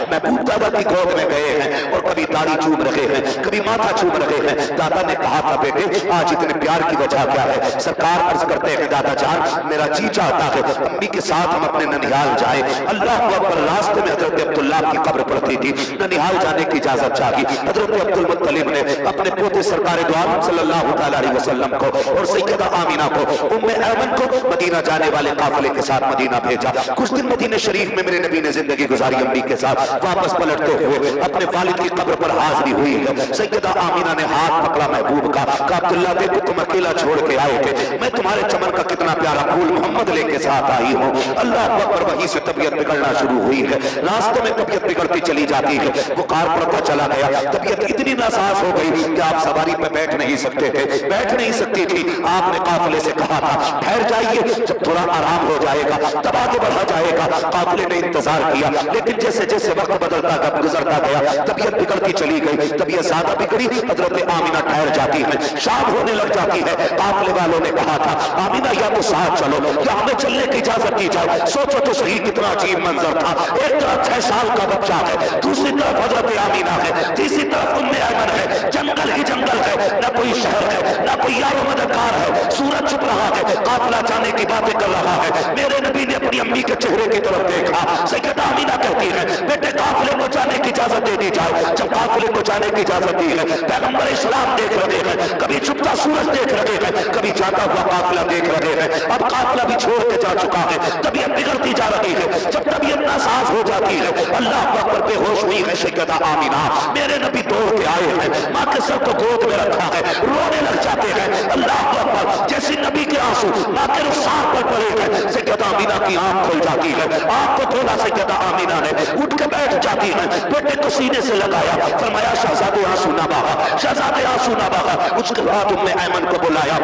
महबूब दादा की गोद में गए हैं और कभी दाढ़ी चूम रहे हैं, कभी माथा चूम रहे हैं। दादा ने कहा था बेटे आज इतने प्यार की वजह क्या है? सरकार अर्ज करते हैं दादा जान मेरा जी चाहता है अम्मी के साथ हम अपने ननिहाल जाए। अल्लाह अकबर। रास्ते में हजरत अब्दुल्ला की कब्र पड़ती थी, ननिहाल जाने की इजाजत चाहिए। हजरत अब्दुल मुत्तलिब ने अपने पोते सरकार दो आलम सल्लल्लाहु अलैहि वसल्लम को और सैयदा आमिना को, उम्मे ऐमन को मदीना जाने वाले काफिले के साथ मदीना भेजा। कुछ दिन मदीना शरीफ में मेरे नबी ने जिंदगी गुजारी अम्मी के साथ। वापस पलटते हुए अपने वालिद की कब्र पर हाजिरी हुई है। सैयदा आमिना ने हाथ पकड़ा महबूब का, अब्दुल्ला देखो तुम अकेला छोड़ के आए थे, मैं तुम्हारे चमन का कितना प्यारा फूल मोहम्मद लेके साथ आई हूँ। अल्लाह अकबर। वहीं से तबीयत बिगड़ना शुरू हुई है। रास्ते में तबीयत बिगड़ती चली जाती है, बुखार पड़ता चला गया, तबीयत इतनी नासाज हो गई कि आप सवारी पे बैठ नहीं सकते थे, बैठ नहीं सकती थी। आपने काफिले से कहा था ठहर जाइए, जब थोड़ा आराम हो जाएगा तब आगे बढ़ा जाएगा। काफिले ने इंतजार किया, लेकिन जैसे जैसे वक्त बदलता गुजरता गया तबीयत बिगड़ती चली गई, तबीयत ज्यादा बिगड़ी। हजरत आमिना ठहर जाती है, शाम होने लग जाती है। काफिले वालों ने कहा था आमिना या तो साथ चलो या हमें चलने की इजाजत दी जाए। सोचो तो सही कितना अजीब मंजर था। एक तरफ 6 साल का बच्चा है, दूसरी तरफ हजरत आमिना है, तीसरी तरफ उम्मे ऐमन है। जंगल ही जंगल है, न कोई शहर है, न कोई यारो मददगार है। सूरज छुप रहा है, काफिला जाने की बातें कर रहा है। मेरे नबी ने अपनी अम्मी के चेहरे की तरफ देखा। सैयदा आमिना कहती है बेटे काफिले को जाने की इजाजत दे दी जाए। जब काफिले को जाने की इजाजत दी है, पैगंबर इस्लाम देख रहे हैं, कभी छुपता सूरज देख रहे हैं, कभी जाता हुआ काफिला देख रहे हैं। अब काफिला भी छोड़ के जा चुका है, तबीयत बिगड़ती जा रही है। जब तबीयत नासाज हो जाती है, अल्लाह अकबर बेहोश हुई है सैयदा आमिना। मेरे नबी दौड़ के आए हैं, माँ के सर को गोद में रखा है, रोने लग जाते हैं। अल्लाह अकबर। जैसे नबी के आंसू माँ के रुखसार पर पड़े हैं, सैयदा आमिना की आंख खुल जाती है। आंख को खोला सैयदा आमिना ने, उठ के बैठ जाती है, बेटे को सीने से लगाया, फरमाया शहजादे आंसू ना बहा, शहजादे आंसू ना बहा। उसके बाद उम्मे ऐमन को बुलाया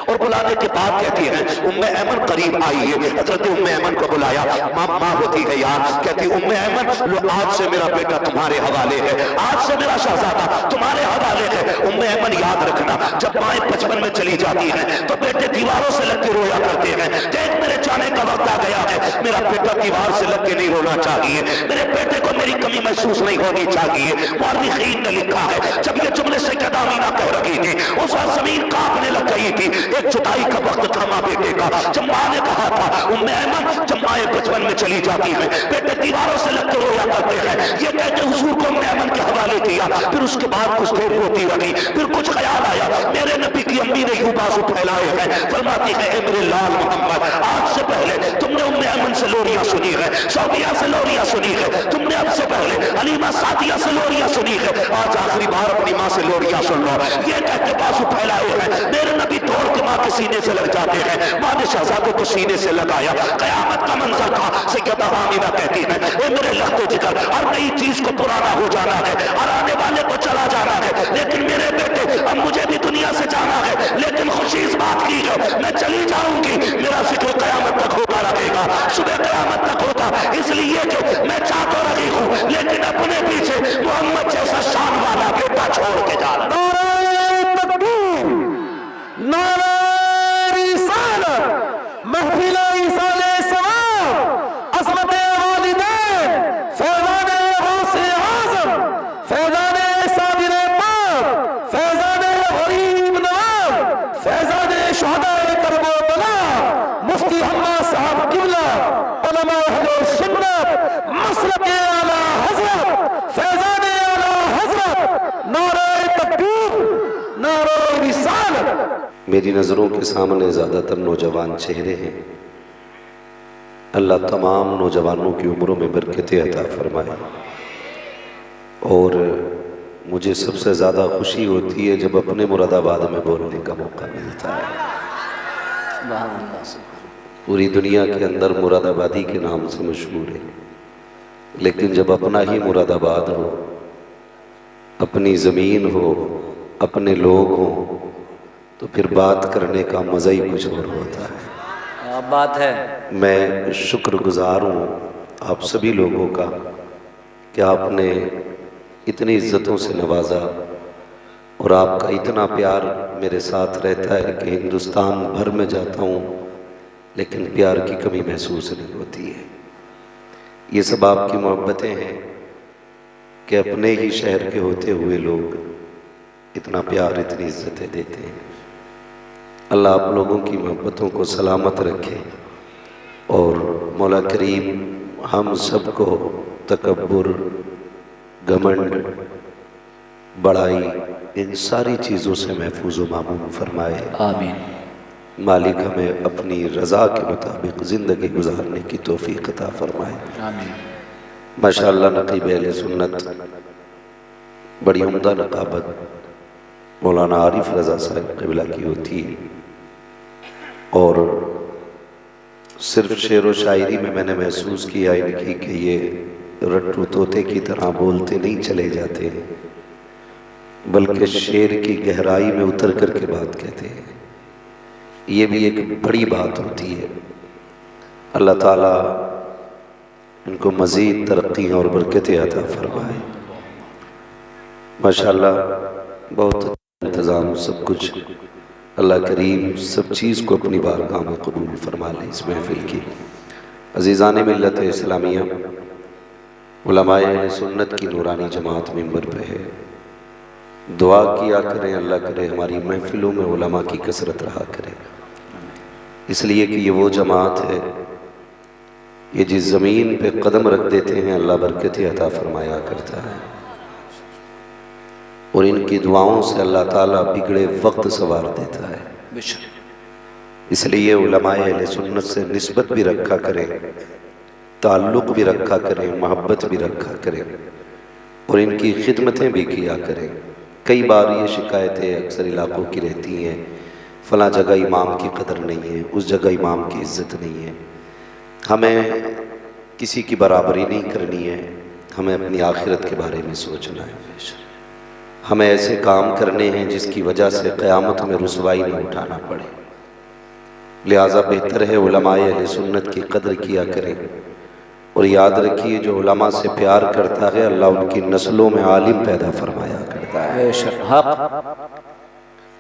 और बुलाने के बाद कहती है उम्मे ऐमन करीब आई है। हजरत उम्मे ऐमन को बुलाया, माँ होती है यार, कहती उम्मे ऐमन लो आज से मेरा बेटा तुम्हारे हवाले है, आज से मेरा शहजादा तुम्हारे हवाले है। उम्मे ऐमन याद रखना जब माएँ बचपन में चली जाती हैं तो बेटे दीवारों से लग के रोया करते हैं। देख मेरे जाने का वक्त आ गया है, मेरा बेटा दीवार से लग के नहीं रोना चाहिए, मेरे बेटे को मेरी कमी महसूस नहीं होनी चाहिए। मुअर्रिखीन ने लिखा है जब ये जुमले सैयदा आमिना कह रही थी उस वक्त जमीन कांपने लग गई थी। एक जुदाई का वक्त था माँ बेटे का। जब माँ ने कहा था उम्मे ऐमन जब माएँ बचपन में चली जाती हैं बेटे दीवारों से लग के रोया करते हैं, ये कहते हुजूर को उम्मे ऐमन के हवाले किया। फिर उसके बाद कुछ देर रोती रही, फिर कुछ ख्याल आया, मेरे नबी की अम्मी ने यूं बाजू फैलाए हैं, फरमाती है ए मेरे लाल मोहम्मद आज से पहले तुमने उम्मे ऐमन से लोरियां सुनी है, सौदिया से लोरियां सुनी है, तुमने अब से पहले हलीमा सादिया से लोरियां सुनी है, आज आखिरी बार अपनी माँ से लोरियां सुन लो। ये कहते बाजू फैलाए हैं, मेरे नबी दौड़ के माँ के सीने से लग जाते हैं। माँ ने शहजादे को सीने से लगाया, कयामत का मंजर था। सैयदा आमिना कहती है ए मेरे लहते जिगर, हर नई चीज को पुराना हो जाना है, हर आने वाले को चला जाना है, लेकिन मेरे बेटे अब मुझे भी दुनिया से जाना है। लेकिन खुशी इस बात की है मैं चली जाऊंगी, मेरा जिक्र कयामत तक होता रहेगा, सुबह कयामत तक होता, इसलिए कि मैं चाह तो रही हूँ लेकिन अपने पीछे मोहम्मद जैसा शान वाला बेटा छोड़ के जा रहा। मेरी नज़रों के सामने ज़्यादातर नौजवान चेहरे हैं। अल्लाह तमाम नौजवानों की उम्रों में बरकतें अता फरमाए। और मुझे सबसे ज़्यादा खुशी होती है जब अपने मुरादाबाद में बोलने का मौका मिलता है। पूरी दुनिया के अंदर मुरादाबादी के नाम से मशहूर है, लेकिन जब अपना ही मुरादाबाद हो, अपनी ज़मीन हो, अपने लोग हों, तो फिर बात करने का मज़ा ही कुछ और होता है। बात है। मैं शुक्रगुजार हूँ आप सभी लोगों का कि आपने इतनी इज्जतों से नवाजा और आपका इतना प्यार मेरे साथ रहता है कि हिंदुस्तान भर में जाता हूँ लेकिन प्यार की कमी महसूस नहीं होती है। ये सब आपकी मोहब्बतें हैं। कि अपने ही शहर के होते हुए लोग इतना प्यार, इतनी इज्जतें देते हैं। अल्लाह आप लोगों की मोहब्बतों को सलामत रखे और मौला करीम हम सबको तकब्बुर, घमंड, बड़ाई, इन सारी चीज़ों से महफूज व मामून फरमाए। आमीन। मालिक हमें अपनी रज़ा के मुताबिक ज़िंदगी गुजारने की तौफीक अता फरमाए। आमीन। माशाअल्लाह नक़ीब अहले सुन्नत बड़ी उम्दा नकाबत मौलाना आरिफ रज़ा साहब क़िबला की होती है और सिर्फ शेर व शायरी में मैंने महसूस किया इनकी कि ये रट्टू तोते की तरह बोलते नहीं चले जाते हैं, बल्कि शेर की गहराई में उतर कर के बात कहते हैं। ये भी एक बड़ी बात होती है। अल्लाह ताला इनको मज़ीद तरक्की और बरकतें अता फरमाए। माशाअल्लाह बहुत इंतज़ाम, सब कुछ अल्लाह करीम सब चीज़ को अपनी बारगाह में कबूल फरमा ले। इस महफिल की अज़ीज़ान मिल्लत इस्लामिया, उलमाए अहले सुन्नत की नूरानी जमात मिंबर पे है। दुआ किया करें, अल्लाह करे हमारी महफिलों में उलमा की कसरत रहा करे, इसलिए कि ये वो जमात है, ये जिस ज़मीन पे कदम रख देते हैं अल्लाह बरकतें अता फरमाया करता है और इनकी दुआओं से अल्लाह ताला बिगड़े वक्त सवार देता है। इसलिए उलमाए अहले सुन्नत से निस्बत भी रखा करें, ताल्लुक़ भी रखा करें, मोहब्बत भी रखा करें और इनकी खिदमतें भी किया करें। कई बार ये शिकायतें अक्सर इलाक़ों की रहती हैं, फ़लाँ जगह इमाम की कदर नहीं है, उस जगह इमाम की इज़्ज़त नहीं है। हमें किसी की बराबरी नहीं करनी है, हमें अपनी आखिरत के बारे में सोचना है। हमें ऐसे काम करने हैं जिसकी वजह से क़यामत में रुसवाई न उठाना पड़े। लिहाजा बेहतर है उलमाए अहले सुन्नत की कदर किया करें और याद रखिए जो उलमा से प्यार करता है अल्लाह उनकी नस्लों में आलिम पैदा फरमाया करता है,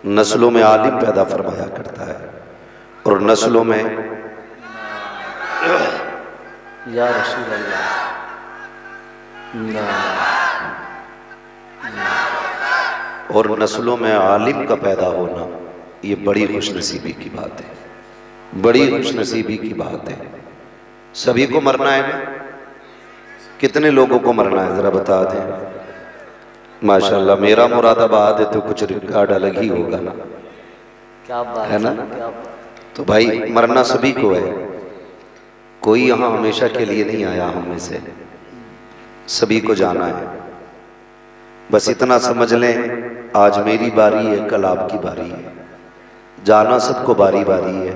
नस्लों में आलिम पैदा फरमाया करता है और नस्लों में या रसूल अल्लाह और नस्लों में आलिम का पैदा होना ये बड़ी खुशनसीबी की बात है, बड़ी खुशनसीबी की बात है। सभी को मरना है ना? कितने लोगों को मरना है ज़रा बता दें। माशाल्लाह मेरा मुरादाबाद है तो कुछ रिकॉर्ड अलग ही होगा ना, क्या बात है ना? क्या बात। तो भाई मरना सभी को है, कोई यहाँ हमेशा के लिए नहीं आया, हम में से सभी को जाना है। बस इतना समझ लें आज मेरी बारी है, कल आपकी बारी है, जाना सबको बारी बारी है।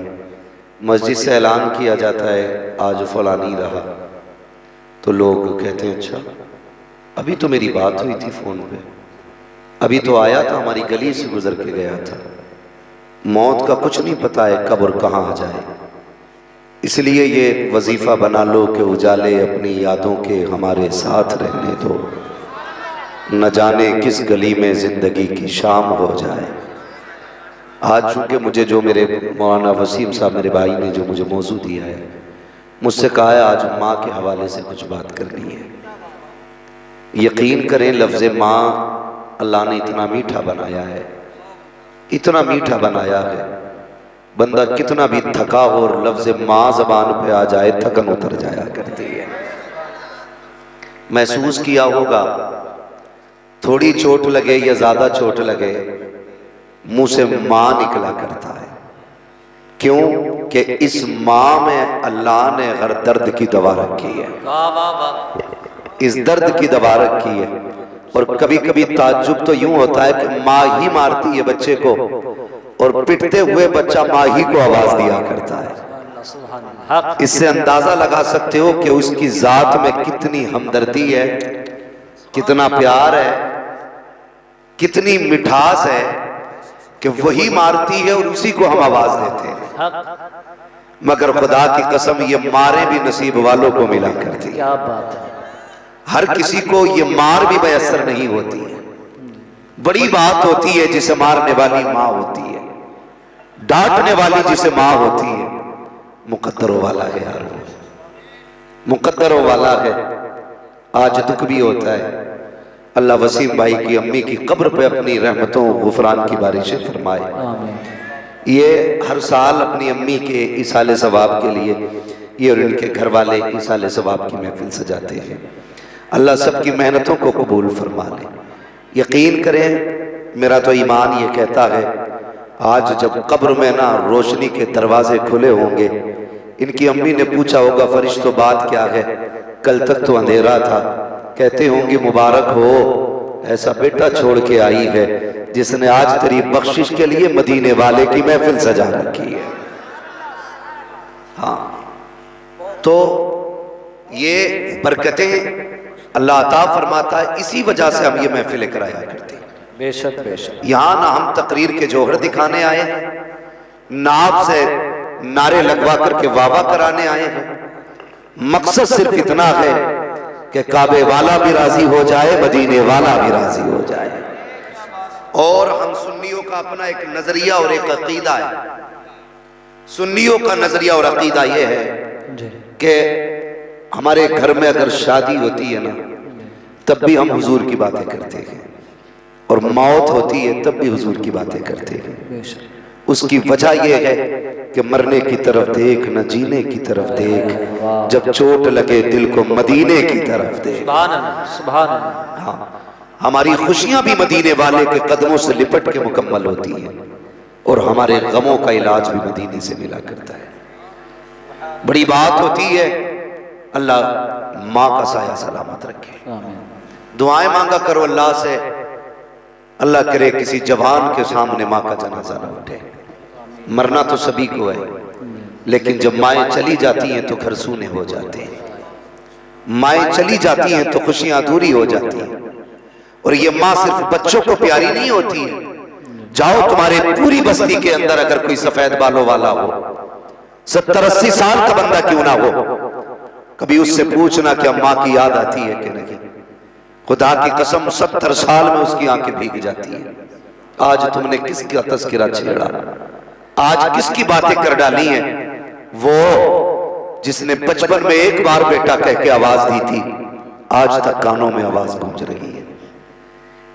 मस्जिद से ऐलान किया जाता है आज फलानी रहा तो लोग कहते हैं अच्छा अभी तो मेरी बात हुई थी फ़ोन पे, अभी तो आया था, हमारी गली से गुजर के गया था। मौत का कुछ नहीं पता है कब और कहाँ आ जाए, इसलिए ये वजीफ़ा बना लो कि उजाले अपनी यादों के हमारे साथ रहने दो, न जाने किस गली में ज़िंदगी की शाम हो जाए। आज चूँकि मुझे जो मेरे मौलाना वसीम साहब मेरे भाई ने जो मुझे मौजू दिया है, मुझसे कहा है आज माँ के हवाले से कुछ बात करनी है। यकीन करें लफ्ज़ माँ अल्लाह ने इतना मीठा बनाया है, इतना मीठा बनाया है, बंदा कितना भी थका हो और लफ्ज़ माँ ज़बान पे आ जाए थकन उतर जाया करती है। महसूस किया होगा थोड़ी चोट लगे या ज़्यादा चोट लगे मुंह से माँ निकला करता है। क्यों कि इस माँ में अल्लाह ने हर दर्द की दवा रखी है, इस दर्द की दवा रखी है। और कभी कभी ताज्जुब तो यूं होता है कि माँ ही मारती है बच्चे को और पिटते हुए बच्चा माँ ही को आवाज दिया करता है। इससे अंदाजा लगा सकते हो कि उसकी जात में कितनी हमदर्दी है, कितना प्यार है, कितनी मिठास है कि वही मारती है और उसी को हम आवाज देते हैं। मगर खुदा की कसम ये मारे भी नसीब वालों को मिला करती है। क्या बात है। हर किसी को ये मार भी मयसर नहीं होती है। बड़ी बात होती है जिसे मारने वाली माँ होती है, डांटने वाली जिसे माँ होती है। मुकद्दरों वाला है यार, मुकद्दरों वाला है। आज दुख भी होता है, अल्लाह वसीम भाई की अम्मी की कब्र पे अपनी रहमतों गुफरान की बारिशें फरमाए। आमीन। ये हर साल अपनी अम्मी के इसाले सवाब के लिए ये और इनके घर वाले इसाले सवाब की महफिल सजाते हैं। अल्लाह सबकी मेहनतों को कबूल फरमा ले। यकीन करें, मेरा तो ईमान ये कहता है आज जब कब्र में ना रोशनी के दरवाजे खुले होंगे, इनकी अम्मी ने पूछा होगा फरिश्तों बात क्या है, कल तक तो अंधेरा था, कहते होंगे मुबारक हो, ऐसा बेटा छोड़ के आई है जिसने आज तेरी बख्शिश के लिए मदीने वाले की महफिल सजा रखी है। हाँ, तो ये बरकतें अल्लाह अता फरमाता है, इसी वजह से हम ये महफिलें कराया करते हैं। बेशक बेशक। यहाँ ना हम तकरीर के जौहर दिखाने आए, ना आपसे नारे लगवा करके वावा कराने आए हैं। मकसद सिर्फ इतना है कि काबे वाला भी राजी हो जाए, मदीने वाला भी राजी हो जाए। और हम सुन्नियों का अपना एक नजरिया और एक अकीदा है। सुन्नियों का नजरिया और अकीदा यह है कि हमारे घर में अगर शादी होती है ना, तब भी हम हुजूर की बातें करते हैं, और मौत होती है तब भी हुजूर की बातें करते हैं। उसकी वजह यह है कि मरने की तरफ देख न जीने की तरफ देख, जब चोट लगे दिल को मदीने की तरफ देख। सुभान अल्लाह, सुभान अल्लाह। हाँ, हमारी खुशियां भी मदीने वाले के कदमों से लिपट के मुकम्मल होती हैं, और हमारे गमों का इलाज भी मदीने से मिला करता है। बड़ी बात होती है, अल्लाह माँ का साया सलामत रखे। दुआएं मांगा करो अल्लाह से, अल्लाह करे किसी जवान के सामने माँ का जनाजा न उठे। मरना तो सभी को है, लेकिन जब माएँ चली जाती हैं तो घर सूने हो जाते हैं। माएँ चली जाती हैं तो खुशियां अधूरी हो जाती हैं। और ये माँ सिर्फ बच्चों को प्यारी नहीं होती है। जाओ तुम्हारे पूरी बस्ती के अंदर अगर कोई सफेद बालों वाला हो, 70-80 साल का बंदा क्यों ना हो, कभी उससे पूछना कि माँ की याद आती है कि नहीं। खुदा की कसम 70 साल में उसकी आंखें भीग जाती है। आज तुमने किसका तस्करा छेड़ा, आज किसकी बातें कर डाली हैं। वो जिसने बचपन में एक बार बेटा कह के आवाज दी थी, आज तक कानों में आवाज गूंज रही है।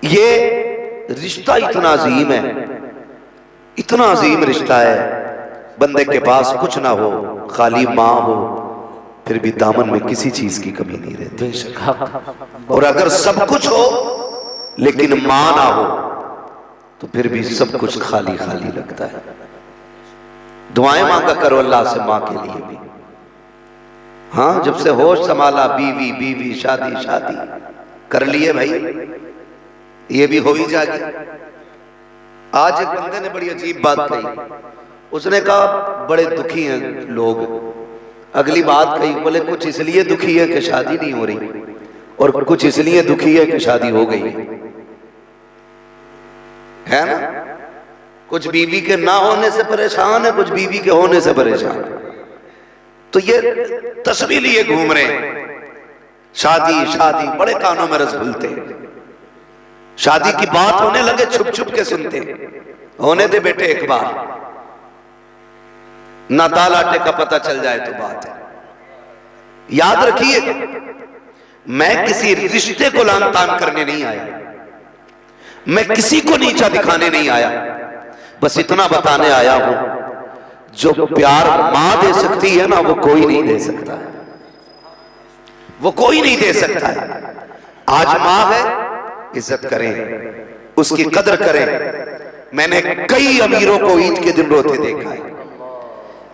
ये रिश्ता इतना अजीम है, इतना अजीम रिश्ता है। बंदे के पास कुछ ना हो, खाली माँ हो, फिर भी दामन में किसी चीज की कमी नहीं रहती। और अगर सब कुछ हो लेकिन माँ ना हो तो फिर भी सब कुछ खाली खाली लगता है। दुआएं मांगा करो अल्लाह से माँ के लिए भी। हाँ, जब से होश संभाला, बीवी बीवी शादी शादी कर लिए भाई, ये भी हो ही जाएगी। आज एक बंदे ने बड़ी अजीब बात कही, उसने कहा बड़े दुखी हैं लोग। अगली बात कही, बोले कुछ इसलिए दुखी है कि शादी नहीं हो रही, और कुछ इसलिए दुखी है कि शादी हो गई है ना। कुछ बीवी के ना होने से परेशान है, कुछ बीवी के होने से परेशान है। तो ये तस्वीर लिए घूम रहे हैं, शादी शादी, बड़े कानों में रस घुलते। शादी की बात होने लगे छुप छुप के सुनते। होने दे बेटे एक बार, ना दाल आटे का पता चल जाए तो बात है। याद रखिए, मैं किसी रिश्ते को लान तान करने नहीं आया, मैं किसी को नीचा दिखाने नहीं आया, बस इतना बताने आया हूं, जो प्यार मां दे सकती है ना, वो कोई नहीं दे सकता है, वो कोई नहीं दे सकता है। आज मां है, इज्जत करें, उसकी कदर करें। मैंने कई अमीरों को ईद के दिन रोते देखा है,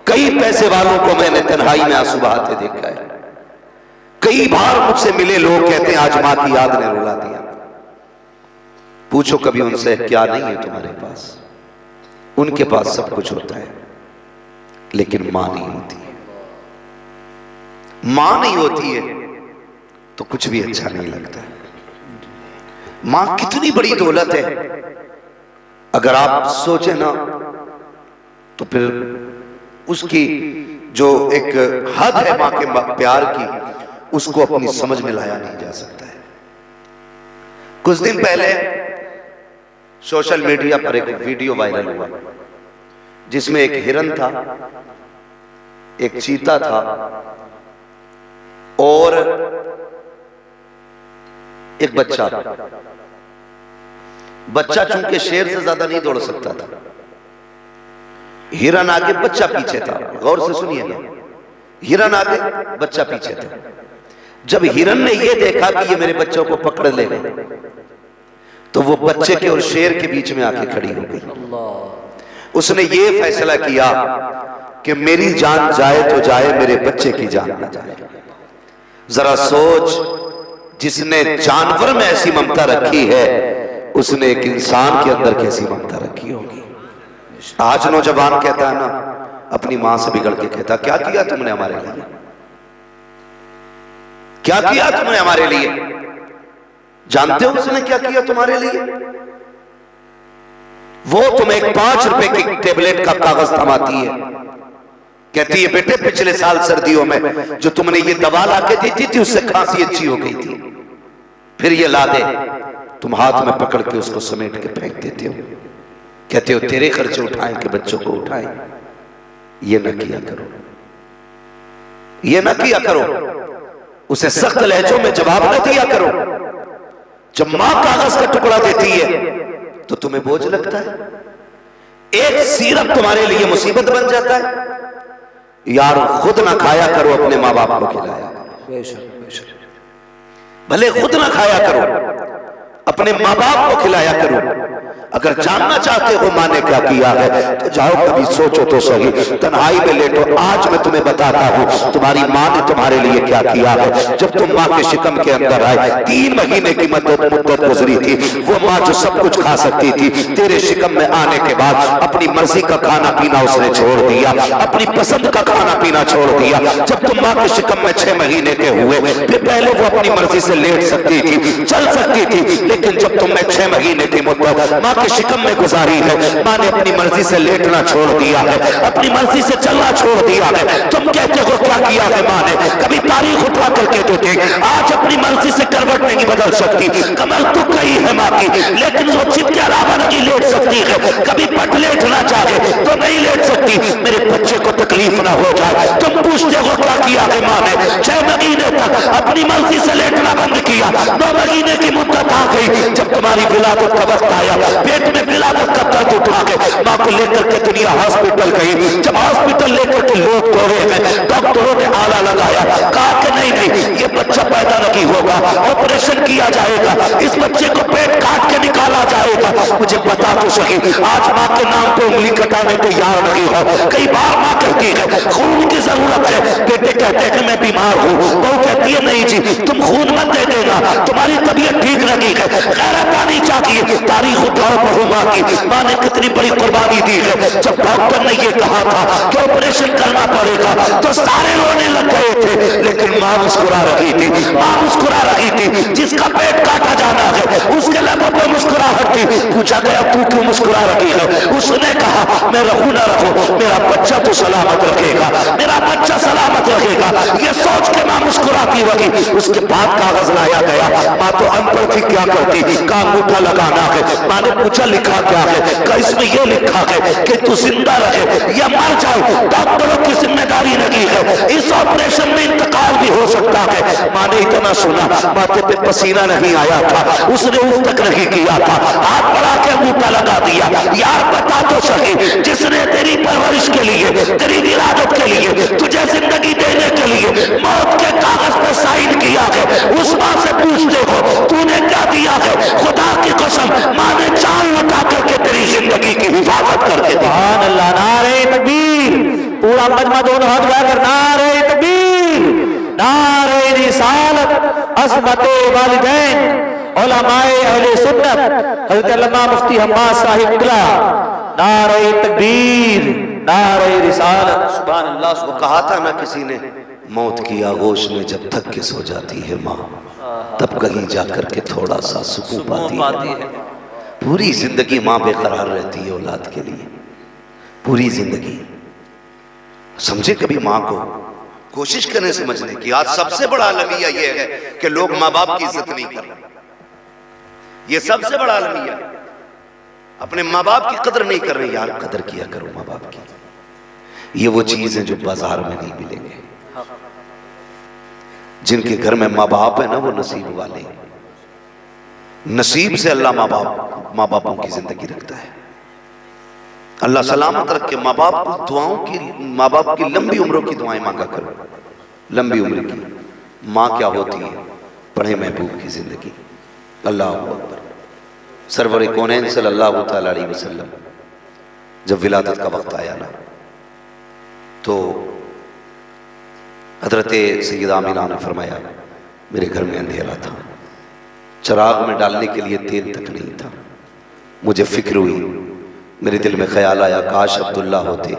कई पैसे वालों को मैंने तन्हाई में आंसू बहाते देखा है। कई बार मुझसे मिले लोग कहते हैं आज मां की याद ने रुला दिया। पूछो कभी उनसे क्या नहीं है तुम्हारे पास। उनके पास सब कुछ होता है, लेकिन मां नहीं होती है। मां नहीं होती है तो कुछ भी अच्छा नहीं लगता है। मां कितनी बड़ी दौलत है, अगर आप सोचे ना तो फिर उसकी जो एक हद है मां के प्यार की, उसको अपनी समझ में लाया नहीं जा सकता है। कुछ दिन पहले सोशल मीडिया पर एक वीडियो वायरल हुआ जिसमें एक हिरन था, एक चीता था, और एक बच्चा चूंकि शेर से ज्यादा नहीं दौड़ सकता था, हिरन आगे बच्चा पीछे था। गौर से सुनिएगा, हिरन आगे बच्चा पीछे था। जब हिरन ने यह देखा कि ये मेरे बच्चों को पकड़ लेगा, तो वो बच्चे के और शेर के बीच में आके खड़ी हो गई। उसने ये फैसला किया कि मेरी जान जाए तो जाए, मेरे बच्चे की जान ना जाए। जरा सोच, जिसने जानवर में ऐसी ममता रखी है, उसने एक इंसान के अंदर कैसी ममता रखी होगी। आज नौजवान कहता है ना, अपनी मां से बिगड़ के कहता, क्या किया तुमने हमारे लिए, क्या किया तुमने हमारे लिए। जानते हो उसने क्या किया तुम्हारे लिए? वो तुम्हें एक 5 रुपए की टेबलेट का कागज थमाती है, कहती है बेटे पिछले साल सर्दियों में जो तुमने ये दवा लाके दी थी उससे खांसी अच्छी हो गई थी, फिर ये ला दे। तुम हाथ में पकड़ के उसको समेट के फेंक देते हो, कहते हो तेरे खर्चे उठाएं कि बच्चों को उठाएं। ये न किया करो, ये न किया करो। उसे सख्त लहजों में जवाब न दिया करो। जब मां कागज का टुकड़ा देती है तो तुम्हें बोझ लगता है, एक सिरप तुम्हारे लिए मुसीबत बन जाता है। यार खुद ना खाया करो, अपने मां बाप को खिलाया करो। भले खुद ना खाया करो, अपने मां बाप को खिलाया करो। अगर जानना चाहते हो मां ने क्या किया है तो जाओ कभी सोचो तो सही, तन्हाई में लेटो। आज मैं तुम्हें बताता हूं तुम्हारी मां ने तुम्हारे लिए क्या किया है। जब तुम मां के शिकम के अंदर आए, 3 महीने की मुद्दत गुजरी थी, वो मां जो सब कुछ खा सकती थी, तेरे शिकम में आने के बाद अपनी मर्जी का खाना पीना उसने छोड़ दिया, अपनी पसंद का खाना पीना छोड़ दिया। जब तुम मां के शिकम में 6 महीने के हुए, फिर पहले वो अपनी मर्जी से लेट सकती थी, चल सकती थी, लेकिन जब तुमने 6 महीने की मुद्दत मां के शिकम में गुजारी है, मां ने अपनी मर्जी से लेटना छोड़ दिया है, अपनी मर्जी से चलना छोड़ दिया है। तुम कहते हो क्या किया है मां ने? कभी तारीख उठा करके तो देख, आज अपनी मर्जी से करवट नहीं बदल सकती, कमर तो कही है मां की, लेकिन वो चिप के अलावा नहीं लेट सकती है। कभी पट लेटना चाहे तो नहीं लेट सकती, मेरे बच्चे को तकलीफ ना हो जाए। तुम पूछते हो क्या किया है मां ने? 6 महीने तक अपनी मर्जी से लेटना बंद किया। 9 महीने की मुद्दत आ गई, जब तुम्हारी विलादत का वक्त आया, पेट में विलादत का दर्द उठा के मां को लेकर के दुनिया हॉस्पिटल गई। जब हॉस्पिटल लेकर के लोग दौड़े हैं, डॉक्टरों ने आला लगाया, कहा कि नहीं ये बच्चा पैदा नहीं होगा, ऑपरेशन किया जाएगा, इस बच्चे को पेट काट के निकाला जाएगा। मुझे बता तो सही, आज मां के नाम पे उंगली कटाने को यार नहीं हो। कई बार मां कहती है खून की जरूरत है, बेटे कहते हैं मैं बीमार हूँ, वो कहती है नहीं जी तुम खून मत दे देना, तुम्हारी तबीयत ठीक नहीं है, गैरत आनी चाहिए। तारीख उठाओ बहू मां की, मां ने कितनी बड़ी कुर्बानी दी है। जब डॉक्टर ने ये कहा था कि ऑपरेशन करना पड़ेगा तो सारे रोने लग गए थे, लेकिन मां मुस्कुरा रही थी, मां मुस्कुरा रही थी। जिसका पेट काटा जाना है उसके लबों पर मुस्कुराहट थी। पूछा गया तू क्यों मुस्कुरा रही है? उसने कहा मैं रहूं ना रहूं, मेरा बच्चा तो सलामत रखेगा, मेरा बच्चा सलामत रखेगा। ये सोच के मां मुस्कुराती रही। उसके बाद कागज लाया गया, मां तो अनपढ़ थी, क्या करती, का अंगूठा लगाना है। मां ने पूछा लिखा क्या है? इसमें यह लिखा है कि तू जिंदा रहे या मर जाए, डॉक्टरों की जिम्मेदारी नहीं है, इस ऑपरेशन में इंतकाल भी हो सकता है। मां ने इतना सुना, माथे पे पसीना नहीं आया था, उसने उस तक नहीं किया था, हाथ बढ़ा के अंगूठा लगा दिया। यार बता तो सही, जिसने तेरी परवरिश के लिए, तेरी विलादत के लिए, तुझे जिंदगी देने के लिए मौत के कागज पर साइन किया है, उस मां से पूछते हो तूने क्या दिया है? खुदा की कसम मां ने जान लगा करके तेरी जिंदगी की हिफाजत करके दी। सुभान अल्लाह, नारे तकबीर। पूरा मजमा दोनों हाथ उठाकर नारे तकबीर, नारे रिसालत, अज़मते वालिदैन, उलमाए अहले सुन्नत, हज़रत अल्लामा मुफ्ती हम्माद साहिब किला, नारे तकबीर, नारे रिसालत। सुभान अल्लाह। वो कहा था ना किसी ने, मौत की आगोश में जब थक के सो जाती है माँ, तब कहीं जाकर के थोड़ा सा सुकून पाती है। पूरी जिंदगी माँ बेकरार रहती है औलाद के लिए, पूरी जिंदगी। समझे कभी माँ को, कोशिश करें समझने की। आज सबसे बड़ा अलमिया यह है कि लोग माँ बाप की इज्जत नहीं कर रहे। ये सबसे बड़ा अलमिया, अपने माँ बाप की कदर नहीं कर रहे। यार कदर किया करो माँ बाप की। ये वो चीज है जो बाजार में नहीं मिलेंगे। जिनके घर में माँ बाप है ना, वो नसीब वाले। नसीब से अल्लाह माँ बापों की जिंदगी रखता है। अल्लाह सलामत रखे। माँ बाप को दुआओं की, माँ बाप की लंबी उम्रों की दुआएं मांगा करो। लंबी उम्र की माँ क्या होती है, पढ़े महबूब की जिंदगी। अल्लाह अकबर। सरवर कौनैन सल्लल्लाहु तआला अलैहि वसल्लम जब विलादत का वक्त आया ना, तो हजरत सैयदा आमिना ने फरमाया मेरे घर में अंधेरा था, चिराग में डालने के लिए तेल तक नहीं था। मुझे फिक्र हुई, मेरे दिल में ख्याल आया काश अब्दुल्ला होते,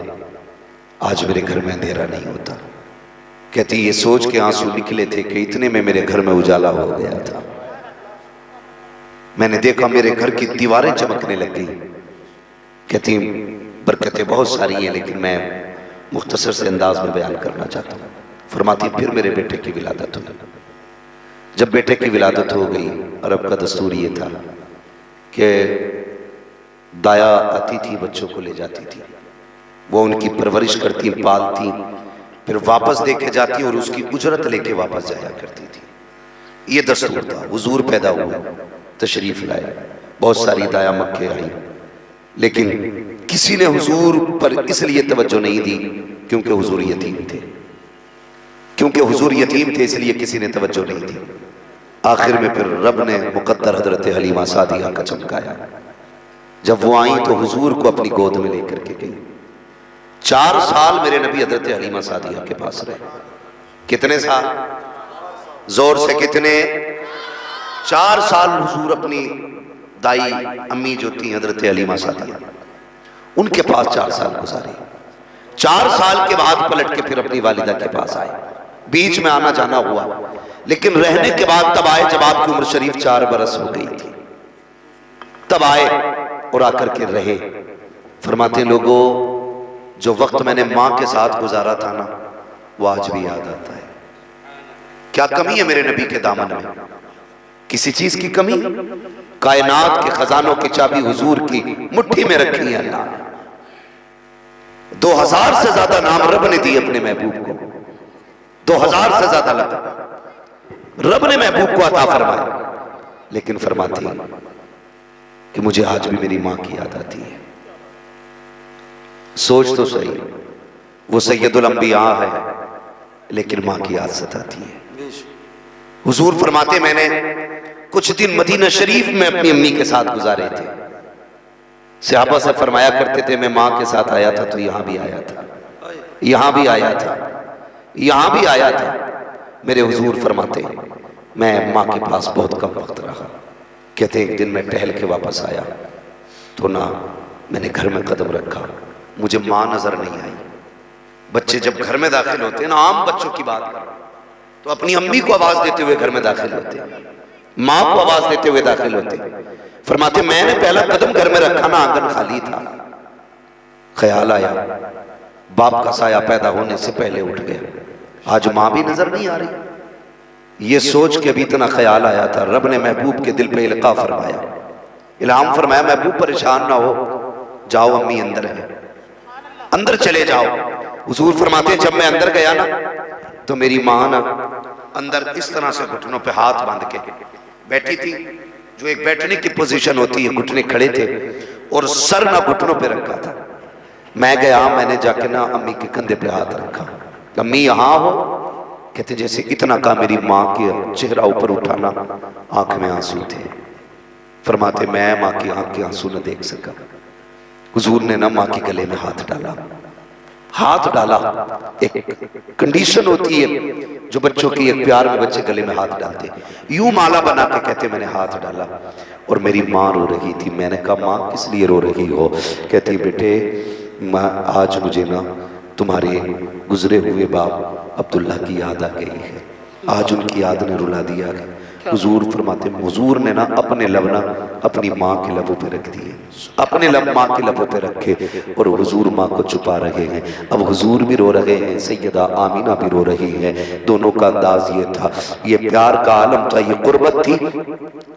आज मेरे घर में अंधेरा नहीं होता। कहती ये सोच के आंसू निकले थे कि इतने में मेरे घर में उजाला हो गया था। मैंने देखा मेरे घर की दीवारें चमकने लग गई। कहती बरकतें बहुत सारी हैं, लेकिन मैं मुख्तसर से अंदाज में बयान करना चाहता हूँ। फरमाती फिर मेरे बेटे की विलादत हुई। जब बेटे की विलादत हो गई, अरब का दस्तूर ये था कि दाया आती थी, बच्चों को ले जाती थी, वो उनकी परवरिश करती, पालती, फिर वापस देके जाती और उसकी उजरत लेके वापस जाया करती थी। ये दस्तूर था। हुजूर पैदा हुए, तशरीफ लाए, बहुत सारी दाया मक्के आई, लेकिन किसी ने हुजूर पर इसलिए तवज्जो नहीं दी क्योंकि हुजूर यतीम थे। क्योंकि हुजूर यतीम थे इसलिए किसी ने तवज्जो नहीं दी। आखिर में फिर रब ने मुकद्दर हजरत हलीमा सादिया का चमकाया। जब वो आई तो हुजूर को अपनी गोद में लेकर के गई। 4 साल मेरे नबी हजरत हलीमा सादिया के पास रहे। कितने साल? जोर से कितने? 4 साल हुजूर अपनी दाई अम्मी जो थी हजरत हलीमा सादिया, उनके पास 4 साल गुजारे। 4 साल के बाद पलट के फिर अपनी वालिदा के पास आए। बीच में आना जाना हुआ, लेकिन रहने के बाद तब आए जब आपकी उम्र शरीफ 4 बरस हो गई थी। तब आए और आकर के रहे। फरमाते लोगों, जो वक्त मैंने मां के साथ गुजारा था ना, वो आज भी याद आता है। क्या कमी है मेरे नबी के दामन में? किसी चीज की कमी? कायनात के खजानों की चाबी हुजूर की मुट्ठी में रखी है अल्लाह ने। 2000 से ज्यादा नाम रब ने दिए अपने महबूब को। 2000 से ज्यादा रब ने महबूब को अता फरमाया, लेकिन फरमाती कि मुझे आज भी मेरी मां की याद आती है। सोच तो सही, वो सैयदुल अंबिया है, लेकिन मां की याद सताती है। हुजूर फरमाते मैंने कुछ दिन मदीना शरीफ में अपनी अम्मी के साथ गुजारे थे। सहाबा से फरमाया करते थे मैं मां के साथ आया था तो यहां भी आया था, यहां भी आया था, यहां भी आया था। मेरे हुजूर फरमाते मैं मां के पास बहुत कम वक्त रहा। कहते एक दिन मैं टहल के वापस आया तो ना मैंने घर में कदम रखा, मुझे मां नजर नहीं आई। बच्चे जब घर में दाखिल होते हैं ना, आम बच्चों की बात कर, तो अपनी अम्मी को आवाज देते हुए घर में दाखिल होते, मां को आवाज देते हुए दाखिल होते। फरमाते मैंने पहला कदम घर में रखा ना, आंगन खाली था। ख्याल आया बाप का साया पैदा होने से पहले उठ गया, आज मां भी नजर नहीं आ रही। ये सोच के भी इतना ख्याल आया था, रब ने महबूब के दिल पे इल्का फरमाया, इल्हाम फरमाया महबूब परेशान ना हो, जाओ अम्मी अंदर है, अंदर चले जाओ। हुजूर फरमाते जब मैं अंदर गया ना तो मेरी मां ना अंदर इस तरह से घुटनों पे हाथ बांध के बैठी थी, जो एक बैठने की पोजीशन होती है, घुटने खड़े थे और सर ना घुटनों पे रखा था। मैं गया, मैंने जाके ना अम्मी के कंधे पे हाथ रखा, अम्मी यहां हो? कहते जैसे इतना का मेरी मां के चेहरा ऊपर उठाना, आंख में आंसू थे। फरमाते मैं मां की आंख के आंसू न देख सका। हुजूर ने ना मां के गले में हाथ डाला, हाथ डाला। एक कंडीशन होती है जो बच्चों की, एक प्यार में बच्चे गले में हाथ डालते, यूं माला बना के कहते मैंने हाथ डाला और मेरी मां रो रही थी। मैंने कहा मां किस लिए रो रही हो? कहती बेटे मां आज मुझे ना तुम्हारे गुजरे हुए बाप अब्दुल्ला की याद आ गई है, आज उनकी याद ने रुला दिया है। हुजूर फरमाते हुजूर ने ना अपने लब ना अपनी माँ के लबों पे रख दिए, अपने लब माँ के लबों पे रखे और हुजूर माँ को छुपा रहे हैं। अब हुजूर भी रो रहे हैं, सैयदा आमीना भी रो रही है। दोनों का अंदाज ये था, ये प्यार का आलम था, ये कुर्बत थी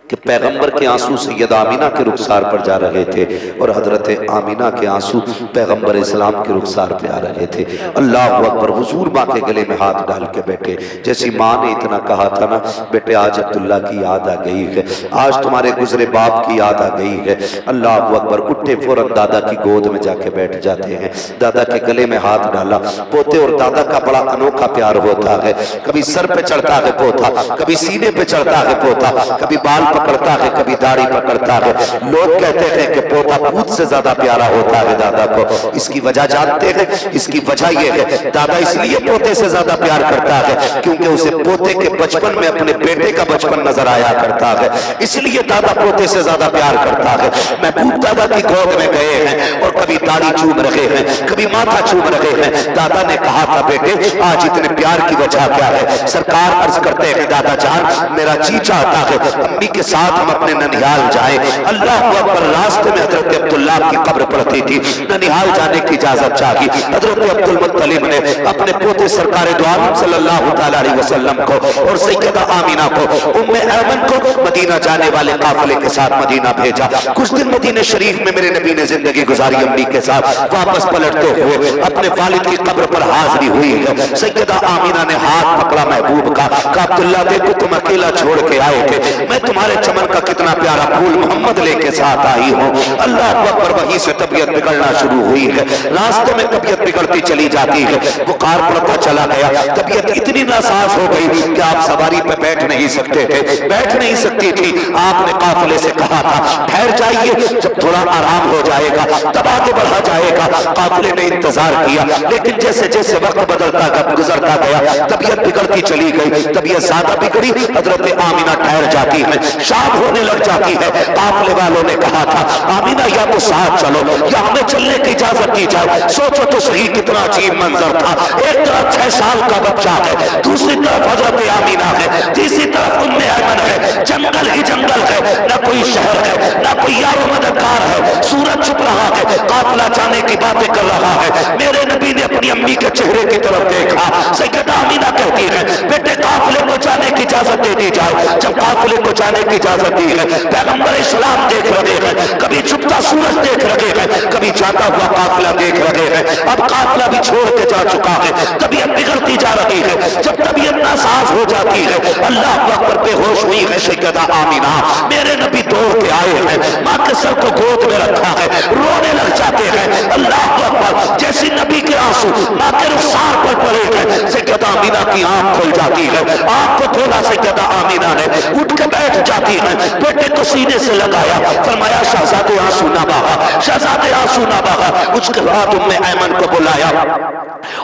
कि पैगंबर के आंसू सैयदा आमीना के रुखसार पर जा रहे थे और हजरत आमीना के आंसू पैगंबर इस्लाम के रुखसार पे आ रहे थे। अल्लाह अकबर। हुजूर माँ के गले में हाथ डाल के बैठे, जैसी माँ ने इतना कहा था ना बेटे आज अब्दुल्ला की याद आ गई है, आज तुम्हारे गुजरे बाप की याद आ गई है। अल्लाह अकबर, उठे फौरन दादा की गोद में जाके बैठ जाते हैं, दादा के गले में हाथ डाला। पोते और दादा का बड़ा अनोखा प्यार होता है, कभी सर पे चढ़ता है पोता, कभी सीने पे चढ़ता है पोता, कभी बाल पकड़ता है, कभी दाढ़ी पकड़ता है। लोग कहते हैं कि पोता पूत से ज्यादा प्यारा होता है दादा को। इसकी वजह जानते हैं? इसकी वजह यह है, दादा इसलिए पोते से ज्यादा प्यार करता है क्योंकि उसे पोते के बचपन में अपने बेटे का बचपन नजर आया करता है, इसलिए दादा पोते से ज्यादा प्यार करता है। महबूब दादा की गोद में गए हैं और कभी दाढ़ी चूम रहे हैं, कभी माथा चूम रहे हैं। दादा ने कहा था, बेटे आज इतने प्यार की वजह क्या है? सरकार अर्ज करते हैं, दादा जान मेरा जी चाहता है अम्मी के साथ हम अपने ननिहाल जाएं। अल्लाह अकबर, रास्ते में हजरत अब्दुल्ला की कब्र पड़ती थी, ननिहाल जाने की इजाजत चाहिए। हजरत अब्दुल मुत्तलिब ने अपने पोते सरकार दो आलम सल्लल्लाहु तआला अलैहि वसल्लम को और सैयदा आमीना को, उम्मे ऐमन को मदीना जाने वाले काफिले के साथ मदीना भेजा। कुछ दिन मदीने शरीफ में मेरे नबी ने जिंदगी गुजारी अम्मी के साथ। वापस पलटते हुए अपने वालिद की कब्र पर हाजिरी हुई है। सैयदा आमीना ने हाथ पकड़ा महबूब का, अब्दुल्ला देखो तुम अकेला छोड़ के आए थे, मैं तुम्हारे चमन का कितना प्यारा फूल मोहम्मद लेके साथ आई हूँ। अल्लाह अकबर, वहीं से तबीयत बिगड़ना शुरू हुई है। रास्ते में तबीयत बिगड़ती चली जाती है, बुखार बढ़ता चला गया, तबीयत इतनी नासाज हो गई कि आप सवारी पे बैठ नहीं सकते थे, बैठ नहीं सकती थी। आपने काफिले से कहा था ठहर जाइए, जब थोड़ा आराम हो जाएगा तब आगे बढ़ा जाएगा। काफिले ने इंतजार किया, लेकिन जैसे जैसे वक्त बदलता गुजरता गया तबीयत बिगड़ती चली गई, तबीयत ज्यादा बिगड़ी। हजरत आमीना ठहर जाती है, शाम होने लग जाती है। काफिले वालों ने कहा था, आमीना या तो साथ चलो या हमें चलने की इजाजत दी जाए। सोचो तो सही कितना अजीब मंजर था, एक तरफ 6 साल का बच्चा है, दूसरी तरफ हजरत आमीना है, तीसरी तरफ उम्मे ऐमन है, जंगल ही जंगल है, न कोई शहर है, न कोई यारो मददगार है। सूरज छुप रहा है, काफिला जाने की बातें कर रहा है। मेरे नबी ने अपनी अम्मी के चेहरे की तरफ देखा। सैयदा आमीना कहती है, बेटे काफिले को जाने की इजाजत दे दी जाए। जब काफिले को जाने की इजाजत दी है, पैगंबर इस्लाम देख रहे हैं, कभी छुपता सूरज देख रहे हैं, कभी जाता हुआ काफिला देख रहे हैं। अब काफिला भी छोड़ के जा चुका है, तबीयत बिगड़ती जा रही है। जब तबीयत नासाज हो जाती है, अल्लाह अकबर, बेहोश हुई है सैयदा आमीना। मेरे नबी दौड़ के आए हैं, माँ के सर को गोद में रखा है, रोने लग जाते हैं। अल्लाह अकबर, जैसे नबी के आंसू माँ के रुखसार पर पड़े हैं, सैयदा आमीना की आंख खुल जाती है। आंख को खोला सैयदा आमीना ने, उठ के बैठ जाती है, बेटे को सीने से लगाया, फरमाया शहजादे आंसू ना बहा, शहजादे आंसू ना बहा। उसके बाद उम्मे ऐमन को बुलाया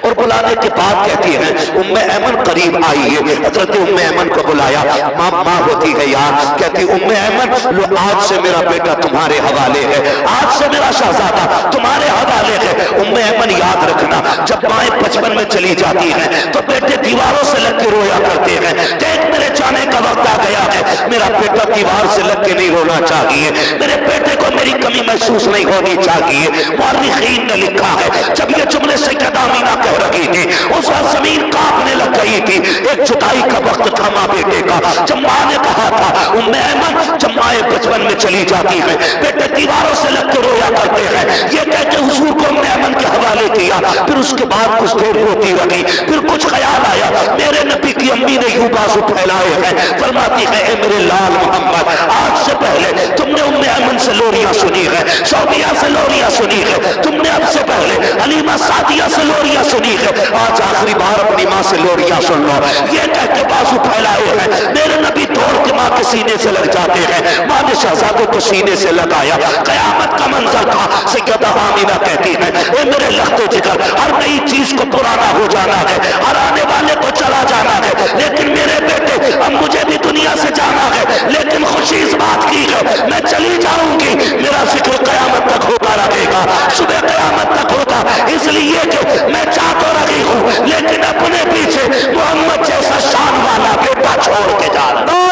और बुलाने के बाद कहती है, उम्मे ऐमन करीब आई है। हजरत उम्मे ऐमन को बुलाया, माँ होती है यार, कहती उम्मे ऐमन, लो आज से मेरा बेटा तुम्हारे हवाले है, आज से मेरा शहजादा तुम्हारे हवाले है। उम्मे ऐमन याद रखना, जब माएँ बचपन में चली जाती हैं तो बेटे दीवारों से लग के रोया करते हैं। देख मेरे जाने का वक्त आ गया है, मेरा बेटा दीवार से लग के नहीं रोना चाहिए, मेरे बेटे को मेरी कमी महसूस नहीं होनी चाहिए। मुअर्रिखीन ने लिखा है, जब ये जुमले सैयदा आमीना कह रही थी, उस वक्त जमीन कांपने लग गई थी। एक जुदाई का वक्त था माँ बेटे का। जब माँ ने कहा था, उम्मे ऐमन, जब माएँ बचपन में चली जाती हैं बेटे दीवारों से लग के रोया करते हैं, ये कह के हुजूर को उम्मे ऐमन के हवाले किया। फिर उसके बाद कुछ देर रोती रही, फिर कुछ ख्याल आया, मेरे नबी की अम्मी ने यूं बाजू फैलाए हैं, फरमाती है, ए मेरे लाल मोहम्मद, आज से पहले तुमने उम्मे ऐमन से लोरियां सुनी है, शौबिया से लोरियां सुनी है, तुमने अब से पहले हलीमा सादिया से लोरियां सुनी है, आज आखिरी बार अपनी माँ से लोरियां सुन लो। ये कह के बाजू फैलाए हैं, मेरे नबी दौड़ के माँ के सीने से लग जाते हैं। माँ ने शहजादों को सीने से लगाया, कयामत का मंजर था। सैयदा आमीना कहती है, ए मेरे लख्ते जिगर, हर नई चीज को पुराना हो जाना है, हर आने वाले को चला जाना है, लेकिन मेरे बेटे अब मुझे भी दुनिया से जाना है। लेकिन खुशी इस बात की है, मैं चली जाऊंगी, मेरा जिक्र कयामत तक होता रहेगा, सुबह कयामत तक होगा, इसलिए कि मैं चाह तो रही हूँ लेकिन अपने पीछे मोहम्मद जैसा शान वाला बेटा छोड़ के जा रहा।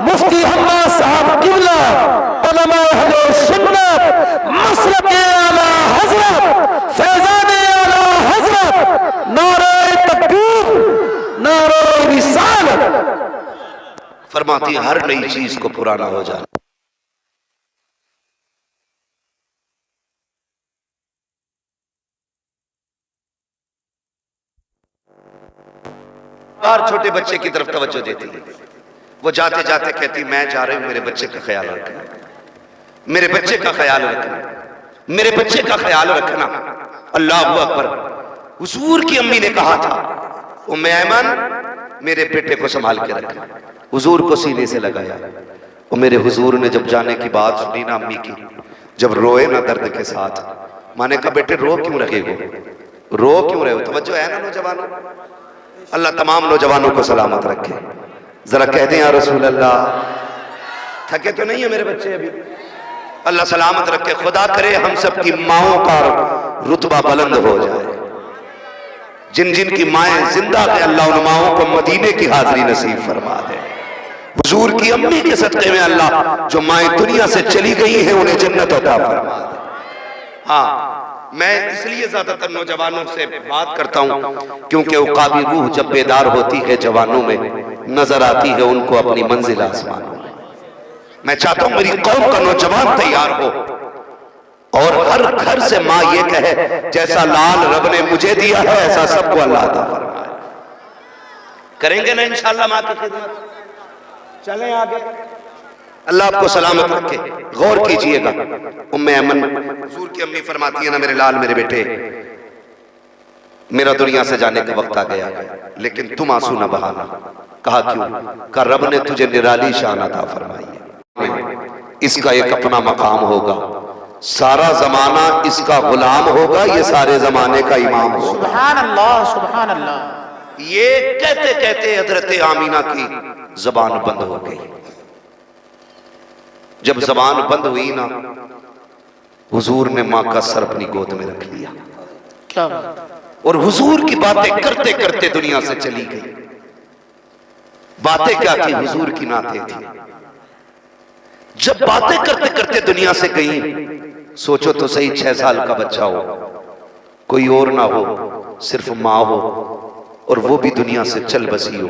मुफ्ती हम्मा साहब फरमाती हर नई चीज को पुराना हो जाना। बार छोटे बच्चे की तरफ तवज्जो देती है, वो जाते जाते कहती मैं जा रही हूं, मेरे बच्चे का ख्याल रखना, मेरे बच्चे का ख्याल रखना, मेरे बच्चे का ख्याल रखना। अल्लाह अकबर। हुजूर की अम्मी ने कहा था उम्मे ऐमन मेरे बेटे को संभाल के रखना। हुजूर को सीने से लगाया और मेरे हुजूर ने जब जाने की बात सुनी ना अम्मी की, जब रोए ना दर्द के साथ, माने कहा बेटे रो क्यों रहे हो, रो क्यों रहे हो? तवज्जो है ना नौजवानों? अल्लाह तमाम नौजवानों को सलामत रखे। जरा कह दें या रसूल अल्लाह, थके तो नहीं है मेरे बच्चे अभी? अल्लाह सलामत रखे। खुदा करे हम सब की माओं का रुतबा बुलंद हो जाए। जिन जिन की माएं जिंदा है अल्लाह उन माओं को मदीने की हाजिरी नसीब फरमा दे। हुजूर की अम्मी के सदक़े में अल्लाह जो माएं दुनिया से चली गई हैं उन्हें जन्नत अता फरमा दे। हाँ, मैं इसलिए ज्यादातर नौजवानों से बात करता हूं क्योंकि उकाबी रूह जब बेदार होती है जवानों में, नजर आती है उनको अपनी मंजिल आसमानों में। मैं चाहता हूं मेरी कौम का नौजवान तैयार हो और हर घर से मां ये कहे जैसा लाल रब ने मुझे दिया है ऐसा सबको अल्लाह अता फरमाए। करेंगे ना इंशाअल्लाह मां की खिदमत? चलें आगे। अल्लाह आपको सलामत रखे। गौर कीजिएगा, उम्मे ऐमन हुजूर की अम्मी फरमाती है ना मेरे लाल मेरे बेटे, मेरा दुनिया से जाने का वक्त आ गया लेकिन तुम आंसू ना बहाना। कहा क्यों? कहा रब ने तुझे निराली शान अता फरमाई है, इसका एक अपना मकाम होगा, सारा जमाना इसका गुलाम होगा, ये सारे जमाने का इमाम होगा। सुभान अल्लाह, सुभान अल्लाह। ये कहते कहते हजरत आमीना की जबान बंद हो गई। जब जबान बंद हुई ना, हुजूर ने मां का सर अपनी गोद में रख लिया। क्या? और हुजूर की बातें करते करते दुनिया से चली गई। बातें क्या की? हुजूर की नाते थी। जब बातें करते करते दुनिया से गई, सोचो तो सही 6 साल का बच्चा हो, कोई और ना हो, सिर्फ मां हो और वो भी दुनिया से चल बसी हो,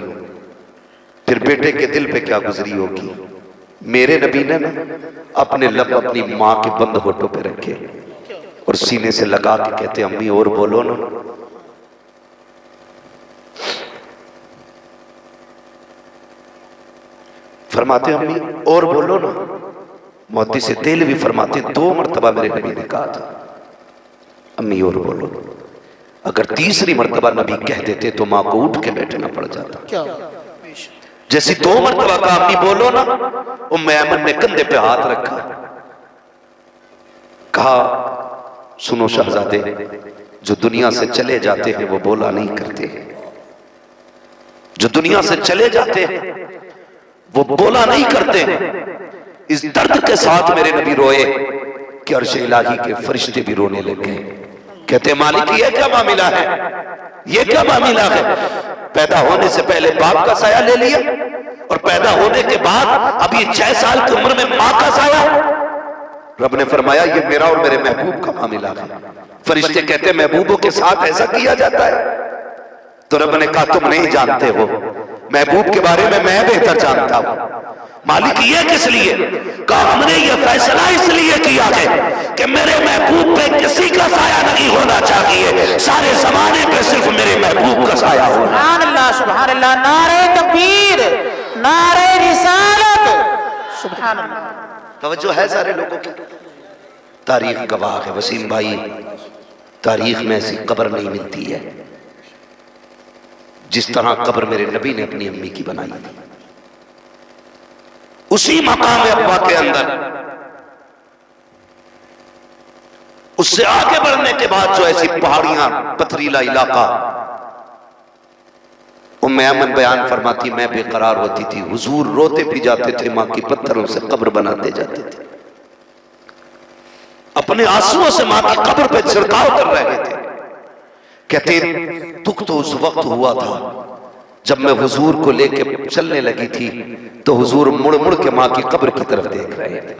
फिर बेटे के दिल पे क्या गुजरी होगी। मेरे नबी ने ना अपने लब अपनी मां के बंद होठों पे रखे और सीने से लगा के कहते अम्मी और बोलो ना। फरमाते अम्मी और बोलो ना। मोती से तेल भी फरमाते 2 मरतबा मेरे नबी ने कहा था अम्मी और बोलो। अगर तीसरी मरतबा नबी कह देते तो मां को उठ के बैठना पड़ जाता। क्या? जैसी 2 मरतबा कहा अम्मी बोलो ना, उम्मे ऐमन ने कंधे पे हाथ रखा, कहा सुनो शहजादे, जो दुनिया से चले जाते हैं वो बोला नहीं करते, जो दुनिया से चले जाते हैं वो बोला नहीं करते। इस दर्द के साथ मेरे नबी रोए कि अर्श इलाही के फरिश्ते भी रोने लगे। कहते मालिक ये क्या मामला है, ये क्या मामला है? पैदा होने से पहले बाप का साया ले लिया और पैदा होने के बाद अब ये 6 साल की उम्र में मां का साया। रब ने फरमाया ये मेरा और मेरे महबूब का मामला है। फरिश्ते कहते महबूबों के साथ ऐसा किया जाता है? तो रब ने कहा तुम नहीं जानते हो, महबूब के बारे में मैं बेहतर जानता हूं। मालिक ये किस लिए? कहा हमने ये फैसला इसलिए किया है कि मेरे महबूब पे किसी का साया नहीं होना चाहिए, सारे जमाने पे सिर्फ मेरे महबूब का साया हो। सुभान अल्लाह, सुभान अल्लाह। नारे तकबीर, नारे रिसालत, सुभान अल्लाह। तवज्जो है सारे लोगों की? तारीख गवाह है वसीम भाई, तारीख में ऐसी कब्र नहीं मिलती है जिस तरह कब्र मेरे नबी ने अपनी अम्मी की बनाई थी। उसी मकाम अब्बा के अंदर, उससे आगे बढ़ने के बाद जो ऐसी पहाड़ियां, पथरीला इलाका, उम्मे ऐमन बयान फरमाती मैं बेकरार होती थी, हुजूर रोते भी जाते थे, मां की पत्थरों से कब्र बनाते जाते थे, अपने आंसुओं से मां की कब्र पे छिड़काव कर रहे थे। कहते दुख तो उस वक्त हुआ था जब मैं हुजूर को लेके चलने लगी थी तो हुजूर मुड़ मुड़ के मां की कब्र की तरफ देख रहे थे।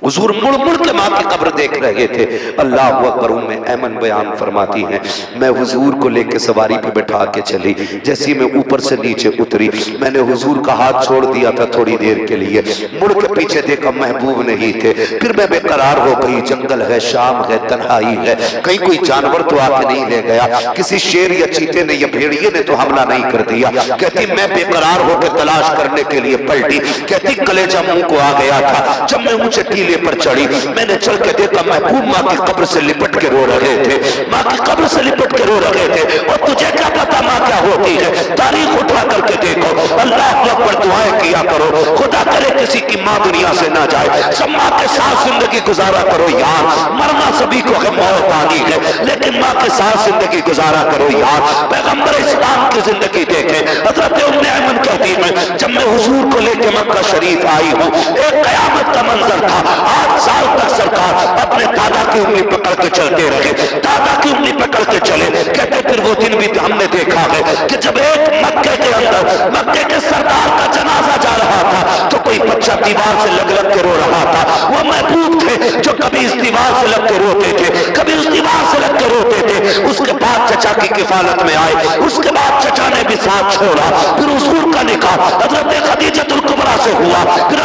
हुजूर मुड़ मुड़ के माँ की कब्र देख रहे थे। अल्लाह अकबर। उम्मे ऐमन बयान फरमाती हैं, मैं हुजूर को लेके सवारी पे बैठा के चली। जैसी मैं ऊपर से नीचे उतरी, मैंने हुजूर का हाथ छोड़ दिया था थोड़ी देर के लिए, मुड़ के पीछे देखा महबूब नहीं थे। फिर मैं बेकरार हो गई, जंगल है, शाम है, तन्हाई है, कहीं कोई जानवर तो आके नहीं ले गया, किसी शेर या चीते ने या भेड़िए ने तो हमला नहीं कर दिया। कहती मैं बेकरार होकर तलाश करने के लिए पलटी। कहती कलेजा मुंह को आ गया था। जब मैं ऊंचे टीले पर चढ़ी, मैंने चल के देखा महबूब माँ की कब्र से लिपट के रो रहे थे। माँ की कब्र से लिपट के रो रहे थे। और तुझे क्या पता माँ क्या होती है? तारीख उठा करके देखो। अल्लाह अकबर, दुआएं किया करो, खुदा करे किसी की माँ दुनिया से ना जाए। सब माँ के साथ जिंदगी गुजारा करो यार। मरना सभी को है, मौत आनी है, लेकिन माँ के साथ जिंदगी गुजारा करो यार। पैगंबर इस्लाम की जिंदगी देखे। हजरत उम्मे ऐमन कहती है, जब मैं हुजूर को लेके मक्का शरीफ आई हूँ, एक कयामत का मंजर था। 8 साल तक सरकार अपने दादा की उंगली पकड़ के चलते रहे, दादा की उंगली पकड़ के चले। कहते फिर वो दिन भी हमने देखा है कि जब एक मक्के के अंदर मक्के के सरदार का जनाजा जा रहा था तो कोई बच्चा दीवार से लग लग के रो रहा था। वो महबूब थे जो कभी इस दीवार से लग के रोते थे, कभी उस दीवार से लग के रोते थे। उसके बाद चचा की किफालत में आए, उसके बाद चचा ने भी साथ छोड़ा। फिर हुजूर का निकाह हजरत खदीजतुल कुबरा से हुआ। फिर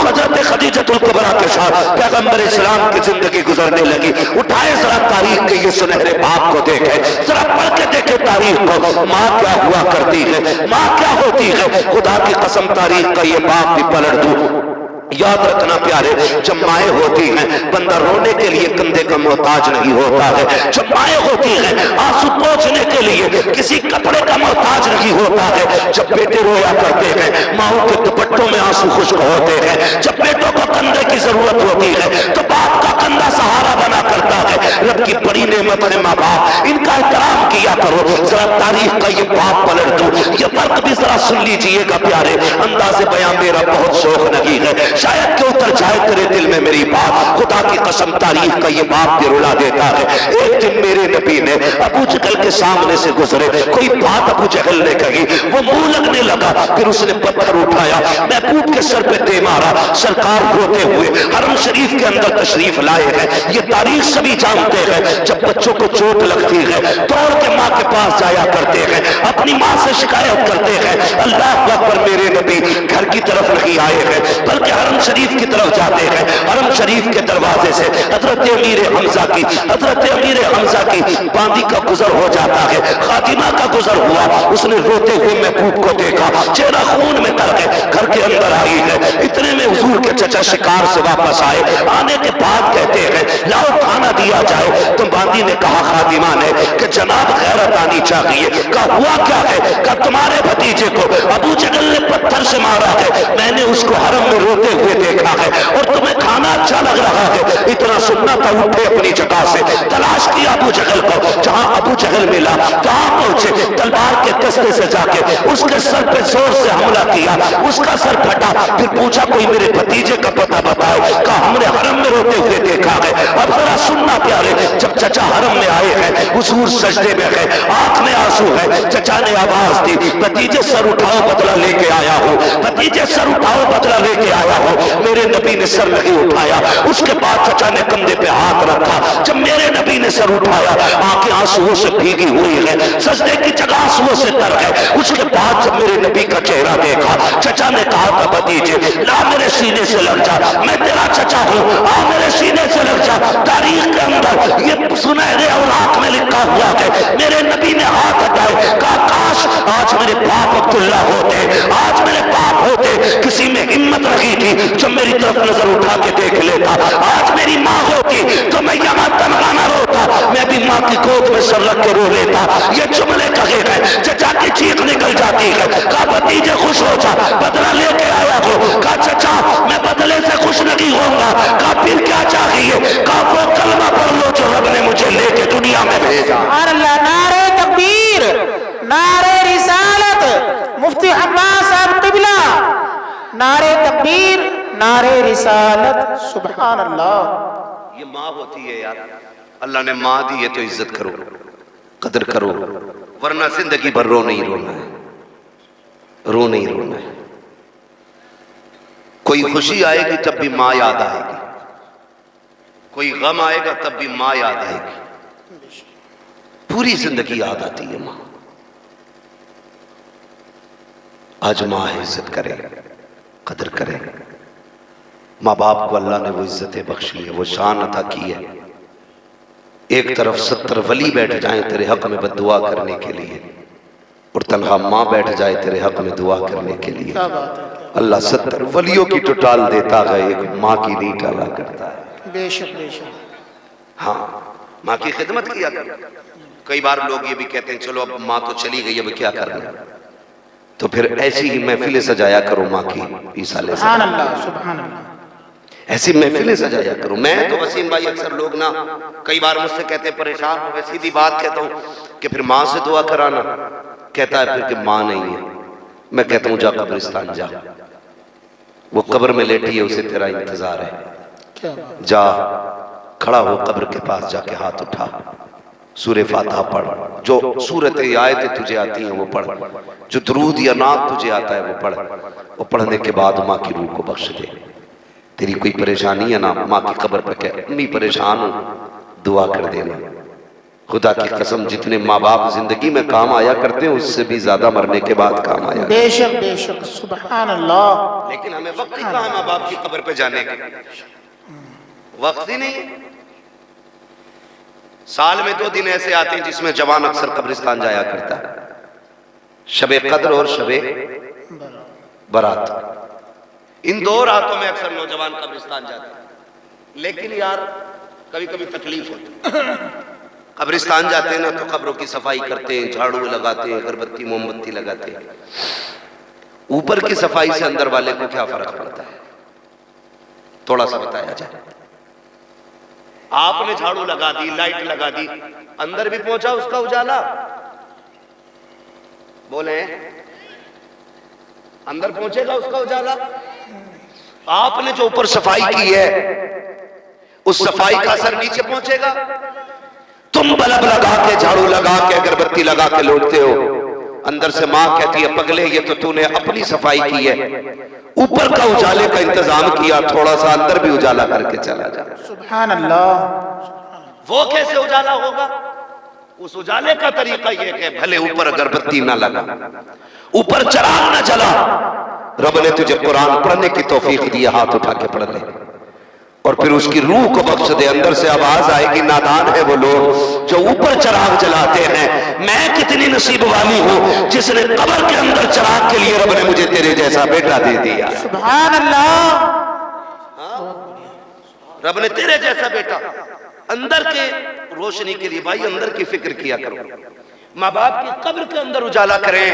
हजरत खदीजतुल कुबरा के साथ पैगंबर इस्लाम की जिंदगी गुजरने लगी। उठाए जरा तारीख के ये सुनहरे बाप को देखे, जरा पढ़ के देखे तारीख को। माँ क्या हुआ करती है, माँ क्या होती है? खुदा की कसम तारीख का ये बाप भी पलट दूं। याद रखना प्यारे, जब माएँ होती हैं बंदा रोने के लिए कंधे का मोहताज नहीं होता है। जब माएँ होती हैं आंसू पोंछने के लिए किसी कपड़े का मोहताज नहीं होता है। जब बेटे रोया करते हैं माओ के दुपट्टों में आंसू खुश्क होते हैं। जब बेटों को कंधे की जरूरत होती है तो बाप का कंधा सहारा बना करता है। रब की बड़ी नेमत है माँ बाप, इनका एहतराम किया करो। जरा तारीख का ये बाप पलट दो, ये फर्क भी जरा सुन लीजिएगा प्यारे। अंदाज़े बयां मेरा बहुत शौक नहीं है, शायद क्यों उतर जाए तेरे दिल में मेरी बात। खुदा की कसम तारीख का ये बाप भी रुला देता है। एक दिन मेरे नबी ने अबू जहल के सामने से गुजरे, कोई बात अबू जहल ने कही, वो मुंह लगने लगा। फिर उसने पत्थर उठाया, महबूब के सर पे दे मारा। सरकार रोते हुए हरम शरीफ के अंदर तशरीफ लाए हैं। ये तारीख सभी जानते हैं। जब बच्चों को चोट लगती है दौड़ के माँ के पास जाया करते हैं, अपनी माँ से शिकायत करते हैं। अल्लाह अकबर, मेरे नबी घर की तरफ नहीं आए हैं बल्कि हरम शरीफ की तरफ जाते हैं। हरम शरीफ के दरवाजे से हजरत अमीर हमजा की बांदी का गुजर हो जाता है। खातिमा का गुजर हुआ। उसने रोते हुए महबूब को देखा, चेहरा खून में तर के घर के अंदर आई है। इतने में हुजूर के चचा शिकार से वापस आए। आने के बाद कहते हैं लाओ खाना दिया जाए। तो बांदी ने कहा खातिमा ने कि जनाब गैरत आनी चाहिए। कहा हुआ क्या है? कहा तुम्हारे भतीजे को अबू जहल ने पत्थर से मारा है, मैंने उसको हरम में रोते हुए देखा है और तुम्हें खाना अच्छा लग रहा है। इतना सुनना था, उठे अपनी जगह से, तलाश किया अबू जहल को। जहां अबू जहल मिला कहां पहुंचे, तलवार के कस्ते से जाके उसके सर पे जोर से हमला किया, उसका सर फटा। फिर पूछा कोई मेरे भतीजे का पता बताओ। कहा हमने हरम में रोते हुए देखा है। अब जरा सुनना प्यारे, जब चचा हरम में आए हैं हुजूर सजदे में है, आंख में आंसू है। चचा ने आवाज दी, भतीजे सर उठाओ बदला लेके आया हूं, भतीजे सर उठाओ बदला लेके आया हूं। मेरे नबी ने सर नहीं उठाया। उसके बाद चचा ने कंधे पे हाथ रखा। जब मेरे नबी ने सर उठाया आंखें आंसुओं से भीगी हुई है, सजदे की जगह आंसुओं से तर है। उसके बाद जब मेरे नबी का चेहरा देखा, चचा ने कहा था भतीजे ला मेरे सीने से लग जा, मैं तेरा चचा हूं, आ मेरे सीने से लग जा। तारीख के अंदर ये सुनहरे औलाक में लिखा हुआ है। मेरे नबी ने हाथ हटाए, कहा काश आज मेरे बाप अब्दुल्ला होते, आज मेरे बाप होते, किसी में हिम्मत रखी थी जो मेरी तरफ नजर उठा के देख लेता। आज मेरी माँ होती तो मैं यहाँ तनहा ना रोता, मैं भी माँ की गोद में सर रख के रो लेता। ये जुमले कहे हैं, चचा की चीख निकल जाती है। कहा भतीजे खुश हो जा, बदला लेके आया हो। कहा चचा मैं बदले से खुश नहीं होऊंगा। कहा फिर क्या चाहिए? कहा वो कलमा पढ़ लो जो रब ने मुझे लेके दुनिया में भेजा। नारे तकबीर, नारे रिसालत, मुफ्ती अब्बास साहब क़िबला, नारे तकबीर, नारे रिसालत, सुभान अल्लाह। ये माँ होती है यार, अल्लाह ने माँ दी है तो इज्जत करो, कदर करो, वरना जिंदगी भर रो नहीं रोना है, रो नहीं रोना है। कोई खुशी आएगी तब भी माँ याद आएगी, कोई गम आएगा तब भी माँ याद आएगी। पूरी जिंदगी याद आती है माँ। आज माँ है, इज्जत करे, कदर करे। माँ बाप को अल्लाह ने वो इज्जतें बख्शी है, वो शान अता की है। एक तरफ 70 वली बैठ जाएं तेरे हक में बद्दुआ करने के लिए, और तन्हा माँ बैठ जाए तेरे हक में दुआ करने के लिए। अल्लाह 70 वलियों की तो टाल देता है, एक माँ की नहीं टाला करता है। बेशक बेशक। हाँ, माँ की खिदमत किया कर। कई बार लोग ये भी कहते हैं चलो अब माँ तो चली गई, अब क्या करना, तो फिर ऐसी ही महफिलें सजाया करो माँ की। ईसा सुभान अल्लाह, सुभान अल्लाह। ऐसी महफिलें सजाया करो। मैं तो वसीम भाई अक्सर लोग ना कई बार मुझसे कहते हैं परेशान हो गए, सीधी बात कहता हूँ कि फिर माँ से दुआ कराना, कहता है फिर कि माँ नहीं है। मैं कहता हूँ जा कब्रिस्तान जा, वो कब्र में लेटी है, उसे तेरा इंतजार है। जा खड़ा हो कब्र के पास, जाके हाथ उठा, सूरे फातिहा पढ़, जो सूरत आयतें तुझे आती हैं वो पढ़, जो दुरूद या नात तुझे आता है वो पढ़। वो पढ़ने के बाद माँ की रूह को बख्श दे। तेरी कोई परेशानी है ना, माँ की कब्र पे कह अम्मी परेशान हूं, दुआ कर देना। खुदा की कसम जितने माँ बाप जिंदगी में काम आया करते हैं उससे भी ज्यादा मरने के बाद काम आया। बेशक बेशक, सुभान अल्लाह। लेकिन हमें वक्त ही कहाँ है माँ बाप की कब्र पे जाने का, वक्त ही नहीं। साल में 2 दिन ऐसे आते हैं जिसमें जवान अक्सर कब्रिस्तान जाया करता है, शबे कद्र और शबे बारात। इन 2 रातों में अक्सर नौजवान कब्रिस्तान जाते हैं। लेकिन यार कभी कभी तकलीफ होती है। कब्रिस्तान जाते हैं ना तो कब्रों की सफाई करते हैं, झाड़ू लगाते हैं, अगरबत्ती मोमबत्ती लगाते हैं। ऊपर की सफाई से अंदर वाले को क्या फर्क पड़ता है, थोड़ा सा बताया जाए। आपने झाड़ू लगा दी, लाइट लगा दी, अंदर भी पहुंचा उसका उजाला? बोले अंदर पहुंचेगा उसका उजाला? आपने जो ऊपर सफाई की है उस सफाई का असर नीचे पहुंचेगा? तुम बल्ब लगा के, झाड़ू लगा के, अगरबत्ती लगा के लौटते हो, अंदर से मां कहती है पगले ये तो तूने अपनी सफाई की है, ऊपर का उजाले का इंतजाम किया, थोड़ा सा अंदर भी उजाला करके चला जा। सुभान अल्लाह। वो कैसे उजाला होगा? उस उजाले का तरीका यह कि भले ऊपर अगरबत्ती ना लगा, ऊपर चिराग ना जला, रब ने तुझे कुरान पढ़ने की तौफीक दी, हाथ उठा के पढ़ ले, और फिर उसकी रूह को बख्श दे। अंदर से आवाज आएगी नादान है वो लोग जो ऊपर चिराग जलाते हैं, मैं कितनी नसीब वाली हूं जिसने कब्र के अंदर चिराग के लिए रब ने मुझे तेरे जैसा बेटा दे दिया। सुभान अल्लाह। रब ने तेरे जैसा बेटा अंदर के रोशनी के लिए। भाई अंदर की फिक्र किया करो, माँ बाप की कब्र के अंदर उजाला करें,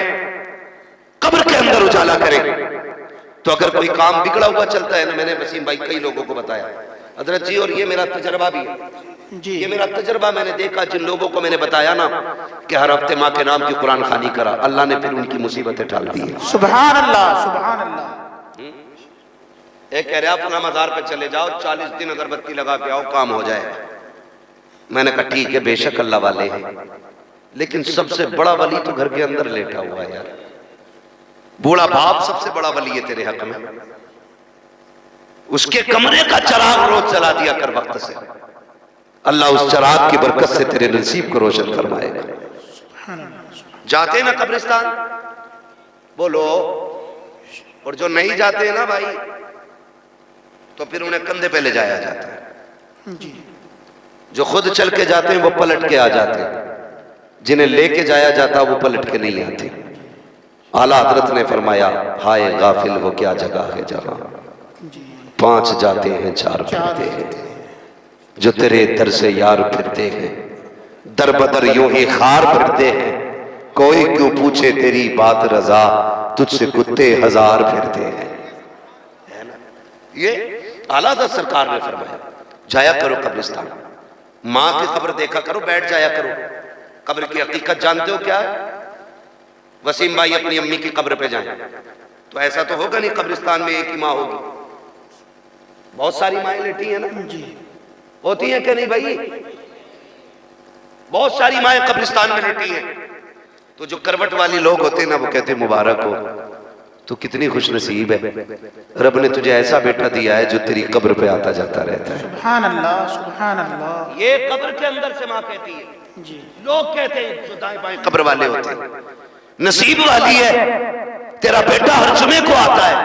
कब्र के अंदर उजाला करें। तो अगर कोई काम बिगड़ा हुआ चलता है ना, मैंने वसीम भाई कई लोगों को बताया हजरत जी, और ये मेरा तजर्बा भी है जी, ये मेरा तजर्बा मैंने देखा, जिन लोगों को मैंने बताया ना कि हर हफ्ते माँ के नाम की कुरान खानी करा, अल्लाह ने फिर उनकी मुसीबतें टाल दी। सुभान अल्लाह, सुभान अल्लाह। एक कह रहा अपना मजार पे चले जाओ, 40 दिन अगरबत्ती लगा के आओ, काम हो जाएगा। मैंने कहा ठीक है, बेशक अल्लाह वाले हैं, लेकिन सबसे बड़ा वली तो घर के अंदर लेटा हुआ है यार। बूढ़ा बाप सबसे बड़ा वली है तेरे हक में, उसके कमरे का चिराग रोज जला दिया कर वक्त से, अल्लाह उस चिराग की बरकत से तेरे नसीब को रोशन फरमाएगा। जाते ना कब्रिस्तान बोलो, और जो नहीं जाते ना भाई तो फिर उन्हें कंधे पे ले जाया जाता है जी। जो खुद चल के जाते हैं वो पलट के आ जाते हैं, जिन्हें लेके जाया जाता वो पलट के नहीं आते। आला हजरत ने फरमाया हाय गाफिल वो क्या जगह है जहां 5 जाते हैं 4 फिरते हैं, जो तेरे दर से यार फिरते हैं, दर बदर यूं ही खार फिरते हैं, कोई क्यों पूछे तेरी बात रजा, तुझसे कुत्ते 1000 फिरते हैं। है ना, ये आला हजरत सरकार ने फरमाया जाया करो कब्रिस्तान, माँ की कब्र देखा करो, बैठ जाया करो। कब्र की हकीकत जानते हो क्या है? वसीम भाई अपनी अम्मी की कब्र पे जाएं तो ऐसा तो होगा नहीं कब्रिस्तान में एक ही माँ होगी, बहुत सारी माएँ लेटी है ना जी, होती हैं क्या नहीं भाई? बहुत सारी माएँ कब्रिस्तान में लेटी हैं। तो जो करवट वाली लोग होते हैं ना वो कहते हैं मुबारक हो, तो कितनी खुश नसीब है, रब ने तुझे ऐसा बेटा दिया है जो तेरी कब्र पे आता जाता रहता है। सुभान अल्लाह, सुभान अल्लाह। ये कब्र के अंदर से माँ कहती है, जी लोग कहते हैं जो दाएं बाएं कब्र वाले होते हैं, नसीब वाली है तेरा बेटा हर जुमे को आता है,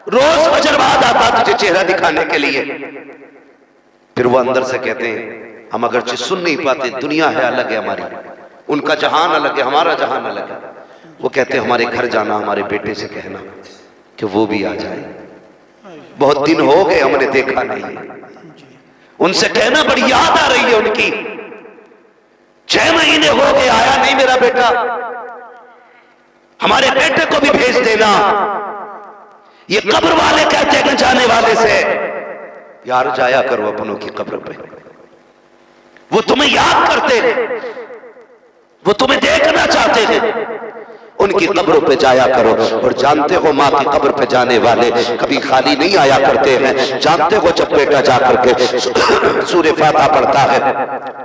रोज फजर बाद आता तुझे चेहरा दिखाने के लिए। फिर वो अंदर से कहते हैं हम अगरचे सुन नहीं पाते, दुनिया है अलग है हमारी, उनका जहान अलग है, हमारा जहान अलग है। वो कहते हैं हमारे घर जाना, हमारे बेटे से कहना कि वो भी आ जाए, बहुत दिन हो गए हमने देखा नहीं। उनसे कहना बड़ी याद आ रही है उनकी, 6 महीने हो गए आया नहीं मेरा बेटा, हमारे बेटे को भी भेज देना। ये कब्र वाले कहते हैं जाने वाले से, यार जाया करो अपनों की कब्र पे, वो तुम्हें याद करते थे, वो तुम्हें देखना चाहते थे, उनकी कब्रों पे जाया करो। और जानते हो माँ की कब्र पे जाने वाले कभी खाली नहीं आया करते हैं। जानते हो जब बेटा जा करके सूरे फातिहा पढ़ता है,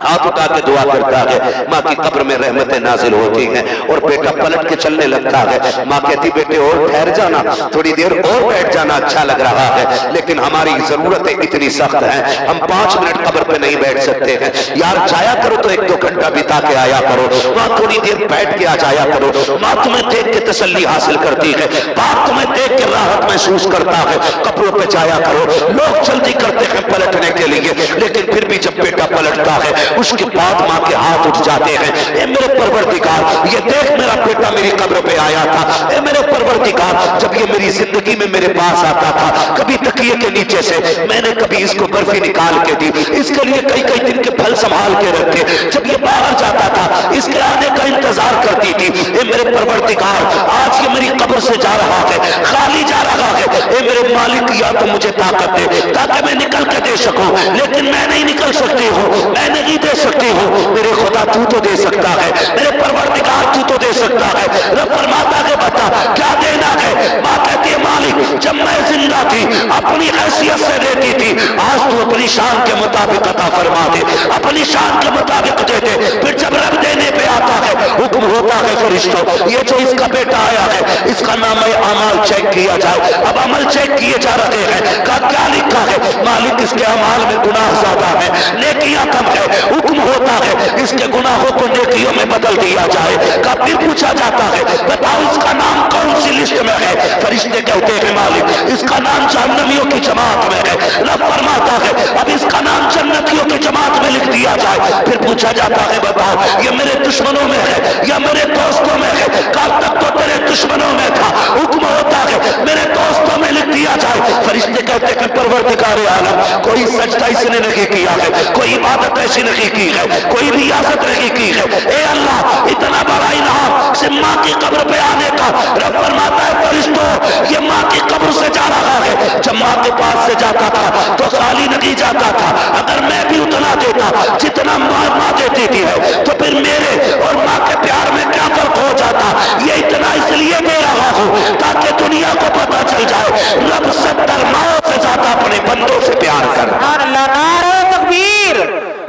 हाथ उठा के दुआ करता है, माँ की कब्र में रहमतें नाजिल होती हैं और बेटा पलट के चलने लगता है। माँ कहती बेटे और ठहर जाना, थोड़ी देर और बैठ जाना, अच्छा लग रहा है, लेकिन हमारी जरूरतें इतनी सख्त हैं, हम 5 मिनट कब्र पे नहीं बैठ सकते हैं। यार जाया करो तो 1-2 घंटा बिता के आया करो, माँ थोड़ी देर बैठ के आ जाया करो। माँ तुम्हें देख के तसल्ली हासिल करती है, बाप तुम्हें देख के राहत महसूस करता है, कब्रों पे जाया करो। लोग जल्दी करते हैं पलटने के लिए, लेकिन फिर भी जब बेटा पलटता है उसके बाद माँ के हाथ उठ जाते हैं, ए मेरे परवरदिगार, ये देख मेरा बेटा मेरी कब्र पे आया था, ए मेरे परवरदिगार, जब ये मेरी जिंदगी में मेरे पास आता था, कभी तकिए के नीचे से मैंने कभी इसको बर्फी निकाल के दी, इसके लिए कई दिन के फल संभाल के रखे, जब ये बाहर जाता था इसके आने का इंतजार करती थी। ए मेरे परवरदिगार, आज ये मेरी कब्र से जा रहा है, खाली जा रहा है, ए मेरे मालिक या तो मुझे ताकत दे ताकि मैं निकल के दे सकूं, लेकिन मैं नहीं निकल सकती हूँ, मैं नहीं दे सकती हूँ। मेरे खुदा तू तो दे सकता है, मेरे परवरदिगार तू तो दे सकता है। रब फरमाता है बता क्या देना है। माँ कहती है मालिक जब मैं जिंदा थी अपनी हैसियत से देती थी, आज तू अपनी शान के मुताबिक अता फरमा दे, अपनी शान के मुताबिक दे दे। फिर जब रब देने पे आता है हुक्म होता है फरिश्तों, ये जो इसका बेटा आया है इसका नाम है अमाल चेक किया जाए। अब अमल चेक किए जा रहे हैं, का क्या लिखा है? मालिक इसके अमाल में गुनाह ज्यादा है, नेकियां कम है। हुक्म होता है इसके गुनाहों को नेकियों में बदल दिया जाए। का फिर पूछा जाता है बताओ इसका नाम कौन सी लिस्ट में है? फरिश्ते कहते हैं मालिक इसका नाम जहन्नमियों की जमात में है। रब फरमाता है अब इसका नाम जन्नतियों की जमात में लिख दिया जाए। फिर पूछा जाता है बताओ ये मेरे दुश्मनों में है या मेरे दोस्तों में है? कल तक तो तेरे दुश्मनों में था, हुक्म होता है मेरे दोस्तों में लिख दिया जाए। फरिश्ते कहते हैं परवरदिगार आलम कोई सजदा इसने नहीं किया है, कोई इबादत ऐसी नहीं की है, कोई रियासत नहीं की है। ए अल्लाह इतना बड़ा इनाम से माँ की कब्र पे आने का। रब फरमाता है फरिश्तों ये माँ की कब्र से जा रहा है। जब माँ के पास से जाता था तो खाली नहीं जाता था, अगर मैं भी उतना देता जितना माँ देती थी है तो फिर मेरे और माँ के प्यार में क्या फर्क हो जाता। ये इतना इसलिए दे रहा हूं ताकि दुनिया को पता चल जाए रब 70 माओ से ज्यादा अपने बंदों से प्यार कर। नारे तकबीर,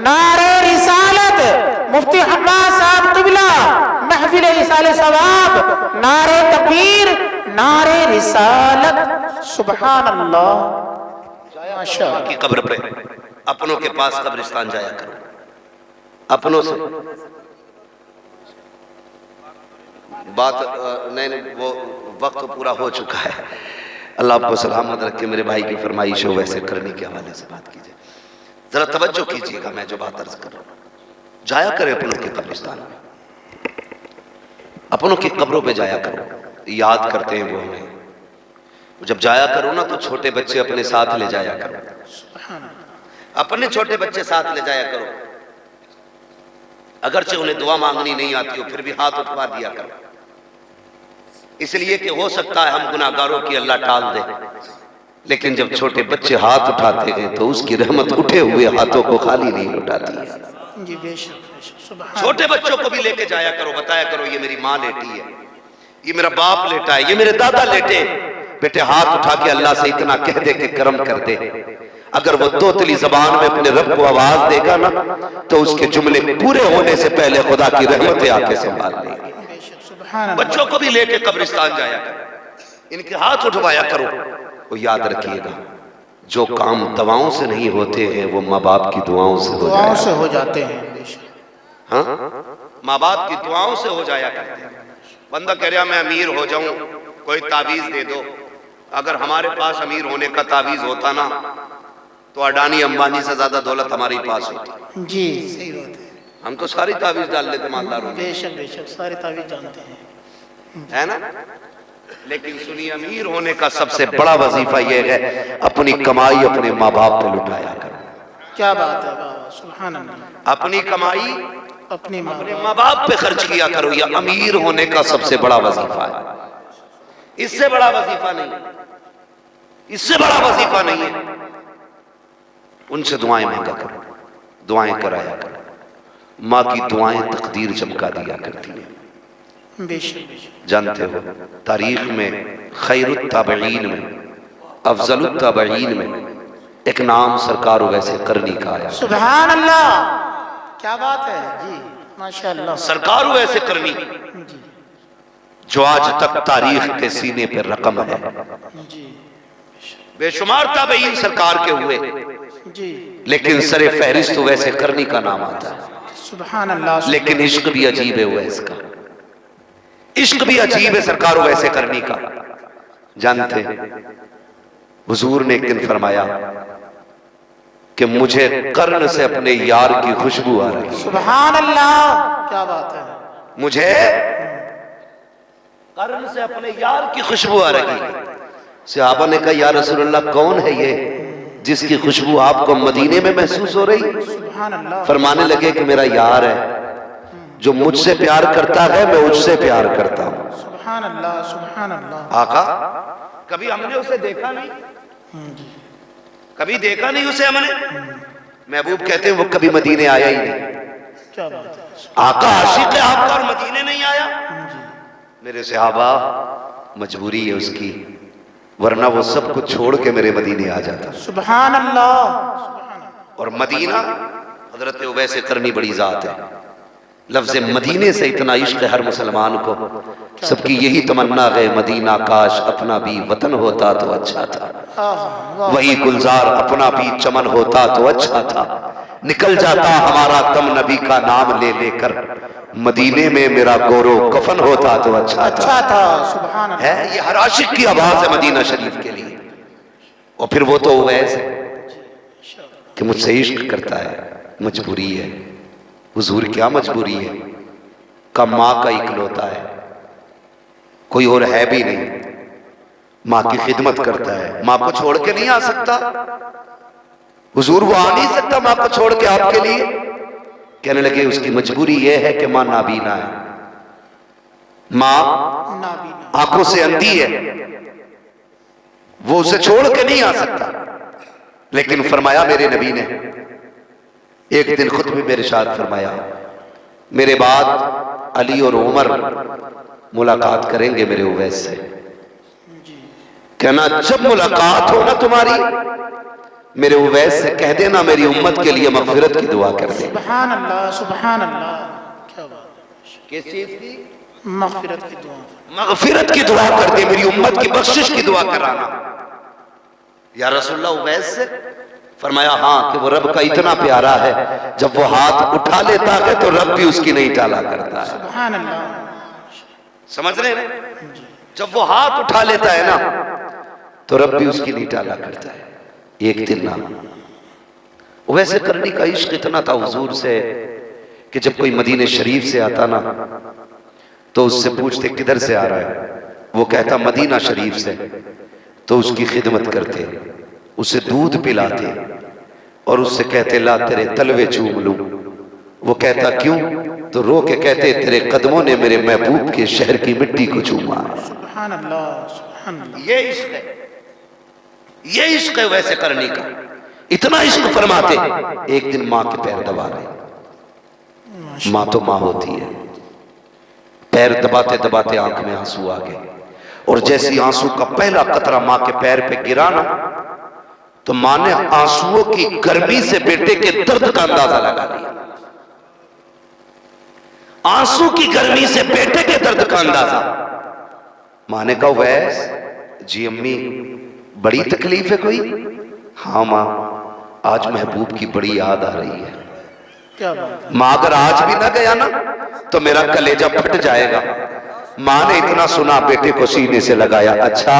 नारे रिसालत, मुफ्ती हम्माद साहब क़िबला, महफिल इसाले सवाब, नारे तकबीर, नारे रिसालत। सुभान अल्लाह, माशाअल्लाह। की कब्र पे अपनों के पास कब्रिस्तान जाया करो, अपनों से बात नहीं, वो वक्त पूरा हो चुका है। अल्लाह आपको सलामत रखे। मेरे भाई की फरमाइश हो वैसे करने के हवाले से बात कीजिए, जरा तवज्जो कीजिएगा। मैं जो बात अर्ज कर रहा हूं, जाया करें अपनों के कब्रिस्तान में, अपनों की कब्रों पे जाया करो, याद करते हैं वो हमें। जब जाया करो ना तो छोटे बच्चे अपने साथ ले जाया करो, अपने छोटे बच्चे साथ ले जाया करो। अगरचे उन्हें दुआ मांगनी नहीं आती हो फिर भी हाथ उठवा दिया करो, इसलिए कि हो सकता है हम गुनाहगारों की अल्लाह टाल दे। लेकिन जब छोटे बच्चे हाथ उठाते हैं तो उसकी रहमत उठे हुए हाथों को खाली नहीं उठाती है। जी बेशक। छोटे बच्चों को भी लेके जाया करो, बताया करो ये मेरी माँ लेटी है, ये मेरा बाप लेटा है, ये मेरे दादा लेटे। बेटे हाथ उठा के अल्लाह से इतना कह दे कि करम कर दे। अगर वो तोतली जबान में अपने रब को आवाज देगा ना तो उसके जुमले पूरे होने से पहले खुदा की रहमतें आके संभाल लेंगे। बच्चों को भी लेके कब्रिस्तान जाया कर, इनके हाथ उठवाया करो। वो याद रखिएगा, जो काम दवाओं से नहीं होते हैं वो माँ बाप की दुआओं से हो दुआओं जाए। से हो जाते हैं। बेशक। हाँ, माँ बाप की दुआओं से हो जाया करते हैं। बंदा कह रहा मैं अमीर हो जाऊं, कोई तावीज दे दो। अगर हमारे पास अमीर होने का तावीज होता ना तो अडानी अंबानी से ज्यादा दौलत हमारे पास होती। जी सही बात है। हम तो सारी तावीज डाल लेते मालदारों में, बेशक बेशक सारे तावीज जानते हैं। है ना। लेकिन सुनिए, अमीर होने का सबसे बड़ा वजीफा यह है अपनी कमाई अपने माँ बाप पे लुटाया करो। क्या बात है, वाह सुभान अल्लाह। अपनी कमाई अपने अपने माँ बाप पे खर्च किया करो। यह अमीर होने का सबसे बड़ा वजीफा है। इससे बड़ा वजीफा नहीं, इससे बड़ा वजीफा नहीं है। उनसे दुआएं मांगा करो, दुआएं कराया करो। माँ की दुआएं तकदीर चमका दिया करती है। बेशक बेशक। जानते हो, तारीख में खैरुत ताबईन में, अफजलुत ताबईन में एक नाम सरकार वैसे करनी का आया। सुभान अल्लाह, क्या बात है जी, माशाअल्लाह। सरकार वैसे करनी जी जो आज तक तारीख के सीने पर रकम है। जी बेशुमार ताबईन सरकार के हुए, जी। लेकिन सरे फहरिस्त तो वैसे करनी का नाम आता है। सुभान अल्लाह। लेकिन इश्क भी अजीब है वैस का, इश्क भी अजीब है सरकार वैसे करनी का। जानते हुजूर ने एक दिन फरमाया कि मुझे कर्ण से अपने यार की खुशबू आ रही है। सुभान अल्लाह, क्या बात है। मुझे कर्ण से अपने यार की खुशबू आ रही है। सहाबा ने कहा, या रसूलल्लाह कौन है ये जिसकी खुशबू आपको मदीने में महसूस हो रही? सुभान अल्लाह। फरमाने लगे कि मेरा यार है, जो मुझसे प्यार करता है मैं उससे प्यार करता हूं। सुभान अल्लाह सुभान अल्लाह। आका, कभी हमने उसे देखा नहीं, कभी देखा नहीं उसे हमने। महबूब कहते हैं वो कभी मदीने आया ही नहीं। क्या बात है। आका आशिक है आपका और मदीने नहीं आया। मेरे सहाबा, मजबूरी है उसकी, वरना वो सब कुछ छोड़ के मेरे मदीने आ जाता। सुभान अल्लाह। और मदीना हजरत उवैस करनी बड़ी जात है। लफ्ज मदीने से इतना इश्क है हर मुसलमान को, सबकी यही तमन्ना है मदीना काश अपना भी वतन होता तो अच्छा था। वही गुलजार अपना भी चमन होता तो अच्छा था। निकल जाता हमारा दम नबी का नाम ले लेकर, मदीने में मेरा गोरो कफन होता तो अच्छा था। सुभान अल्लाह। है। ये हर आशिक की आवाज है मदीना शरीफ के लिए। और फिर वो तो उवैस है कि मुझसे इश्क करता है, मजबूरी है। हुजूर क्या मजबूरी है? का माँ का इकलौता है, कोई और है भी नहीं। माँ की खिदमत करता है, माँ को छोड़ के नहीं आ सकता। हुजूर वो आ नहीं सकता माँ को छोड़ के आपके लिए। कहने लगे उसकी मजबूरी यह है कि माँ नाबीना है, माँ आंखों से अंधी है, वो उसे छोड़ के नहीं आ सकता। लेकिन फरमाया मेरे नबी ने एक दिन खुद भी मेरे साथ फरमाया, मेरे बाद अली और उमर मुलाकात करेंगे मेरे उवैस से। कहना जब मुलाकात हो ना तुम्हारी, मेरे उवैस से कह देना मेरी उम्मत के लिए मगफिरत की दुआ कर दे। सुभान अल्लाह सुभान अल्लाह। क्या बात है। किस चीज की? मगफिरत की दुआ। मगफिरत की दुआ कर दे, मेरी उम्मत की बख्शिश की दुआ कराना। या रसूलल्लाह उवैस से? फरमाया हाँ, कि वो रब का इतना प्यारा है, जब वो हाथ उठा लेता है तो रब भी उसकी नहीं टाला करता है। सुभान अल्लाह। समझ रहे हैं? जब वो हाथ उठा लेता है ना तो रब भी उसकी नहीं टाला करता है। एक दिन ना वैसे करने का इश्क इतना था हुजूर से कि जब कोई मदीने शरीफ से आता ना तो उससे पूछते किधर से आ रहा है, वो कहता मदीना शरीफ से। तो उसकी खिदमत करते, उसे दूध पिलाते और उससे कहते ला तेरे तलवे चूम लूं। वो कहता क्यों? तो रो के कहते तेरे कदमों ने मेरे महबूब के शहर की मिट्टी को चूमा। सुभान अल्लाह सुभान अल्लाह। ये इश्क है, ये इश्क है वैसे करने का। इतना इश्क फरमाते, एक दिन माँ के पैर दबा रहे। माँ तो माँ होती है, पैर दबाते दबाते आंख में आंसू आ गए और जैसी आंसू का पहला कतरा माँ के पैर पे गिरा ना तो माँ ने आंसुओं की गर्मी से बेटे के दर्द का अंदाजा लगा लिया। आंसू की गर्मी से बेटे के दर्द का अंदाजा। माँ ने कहा वैस जी अम्मी, बड़ी तकलीफ है कोई? हाँ माँ, आज महबूब की बड़ी याद आ रही है। क्या बात है? माँ अगर आज भी ना गया ना तो मेरा कलेजा फट जाएगा। माँ ने इतना सुना, बेटे को सीने से लगाया। अच्छा,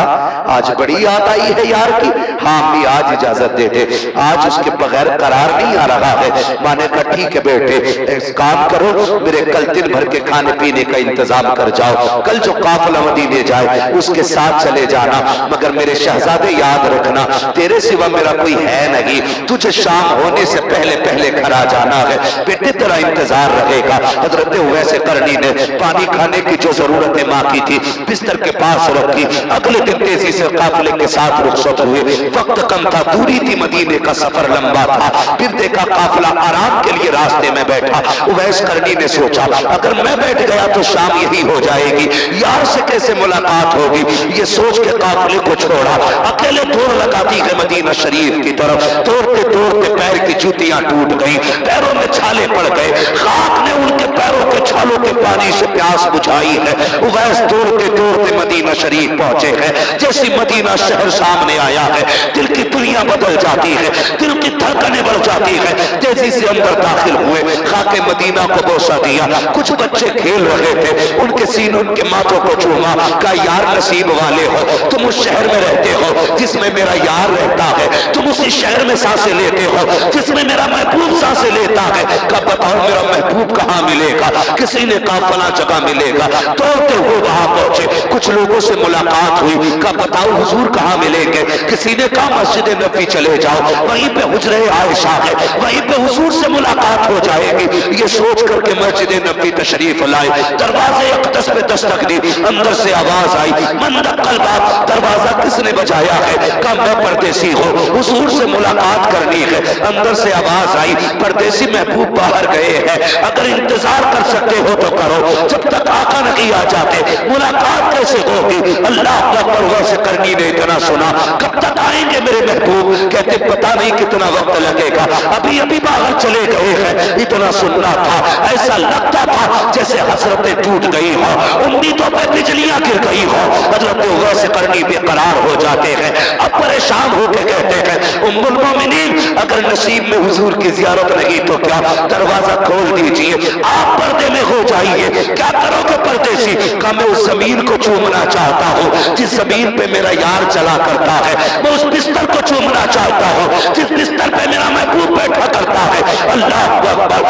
आज बड़ी याद आई है यार की? हाँ अम्मी, आज इजाजत दे दे, आज उसके बगैर करार नहीं आ रहा है। माँ ने कहा ठीक है बेटे, एक काम करो, मेरे कल दिन भर के खाने पीने का इंतजाम कर जाओ। कल जो काफिला मदीने जाए उसके साथ चले जाना, मगर मेरे शहजादे याद रखना, तेरे सिवा मेरा कोई है नहीं। तुझे शाम होने से पहले पहले घर आ जाना है। बेटे तेरा इंतजार रहेगा। हजरत उवैस करनी ने पानी खाने की जो जरूरत माँ की थी बिस्तर के पास रखी। अगले दिन तेजी से काफिले के साथ रुखसत हुए। वक्त कम था, दूरी थी, मदीने का सफर लंबा था। फिर देखा काफिला आराम के लिए रास्ते में बैठा। उवैस करनी ने सोचा अगर मैं बैठ गया तो शाम यही हो जाएगी, यार से कैसे मुलाकात होगी। ये सोच के काफिले को छोड़ा, अकेले दौड़ लगाती है मदीना शरीफ की तरफ। दौड़ते दौड़ते पैर की जूतियां टूट गई, पैरों में छाले पड़ गए। खाक ने उनके पैरों के छालों के पानी से प्यास बुझाई है। उवैस दौड़ते दौड़ते मदीना शरीफ पहुंचे हैं। जैसी मदीना शहर सामने आया है, दिल की दुनिया बदल जाती है, दिल की धड़कनें बढ़ जाती है। तेजी से अंदर दाखिल हुए, खाके मदीना को बोसा दिया। कुछ बच्चे खेल रहे थे, उनके सीनों उनके माथों को चूमा। कहा यार नसीब वाले हो, तुम उस शहर में रहते हो जिसमें मेरा यार रहता है। तुम उसी शहर में सांसें लेते हो जिसमें मेरा महबूब सांसें लेता है। कब बताओ मेरा महबूब कहाँ मिलेगा? किसी ने कहा फला जगह मिलेगा। दौड़ते हुए वहां पहुंचे, कुछ लोगों से मुलाकात हुई। कहा बताओ हुजूर कहाँ मिलेंगे? किसी ने कहा मस्जिद नबी चले जाओ, वहीं पे हुजरे आयशा है, वहीं पे हुजूर से मुलाकात हो जाएगी। ये सोच करके मस्जिद नबी तशरीफ लाए। दरवाजे अक़दस पे दस्तक दी, अंदर से आवाज आई, मन दक्कल बात, दरवाजा किसने बजाया है? कहा मैं परदेसी हूँ, हुजूर से मुलाकात करनी है। अंदर से आवाज आई, परदेसी महबूब बाहर गए हैं, अगर इंतजार कर सकते हो तो करो, जब तक आका नहीं आ जाते मुलाकात कैसे होगी? अल्लाह अकबर। वैसे करनी ने इतना सुना, कब तक आएंगे मेरे महबूब? कहते पता नहीं कितना वक्त लगेगा, अभी अभी बाहर चले गए हैं। इतना सुनना था, ऐसा लगता था जैसे हसरतें टूट गई हो, उम्मीदों पर बिजलियां गिर गई हो। हजरत वैसे करनी बेकरार हो जाते हैं। अब परेशान होकर कहते हैं उम्मुल मोमिनीन, अगर नसीब में हुजूर की जियारत नहीं तो क्या, दरवाजा खोल दीजिए, आप पर्दे में हो जाइए। क्या करोगे परदेसी? का मैं उस जमीन को चूमना चाहता हूँ जिस जमीन पे मेरा यार चला करता है। मैं उस बिस्तर को चूमना चाहता हूँ जिस बिस्तर पे मेरा महबूब बैठा करता है। अल्लाह अकबर।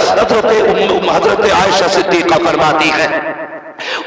हजरत आयशा सिद्दीक़ा फरमाती है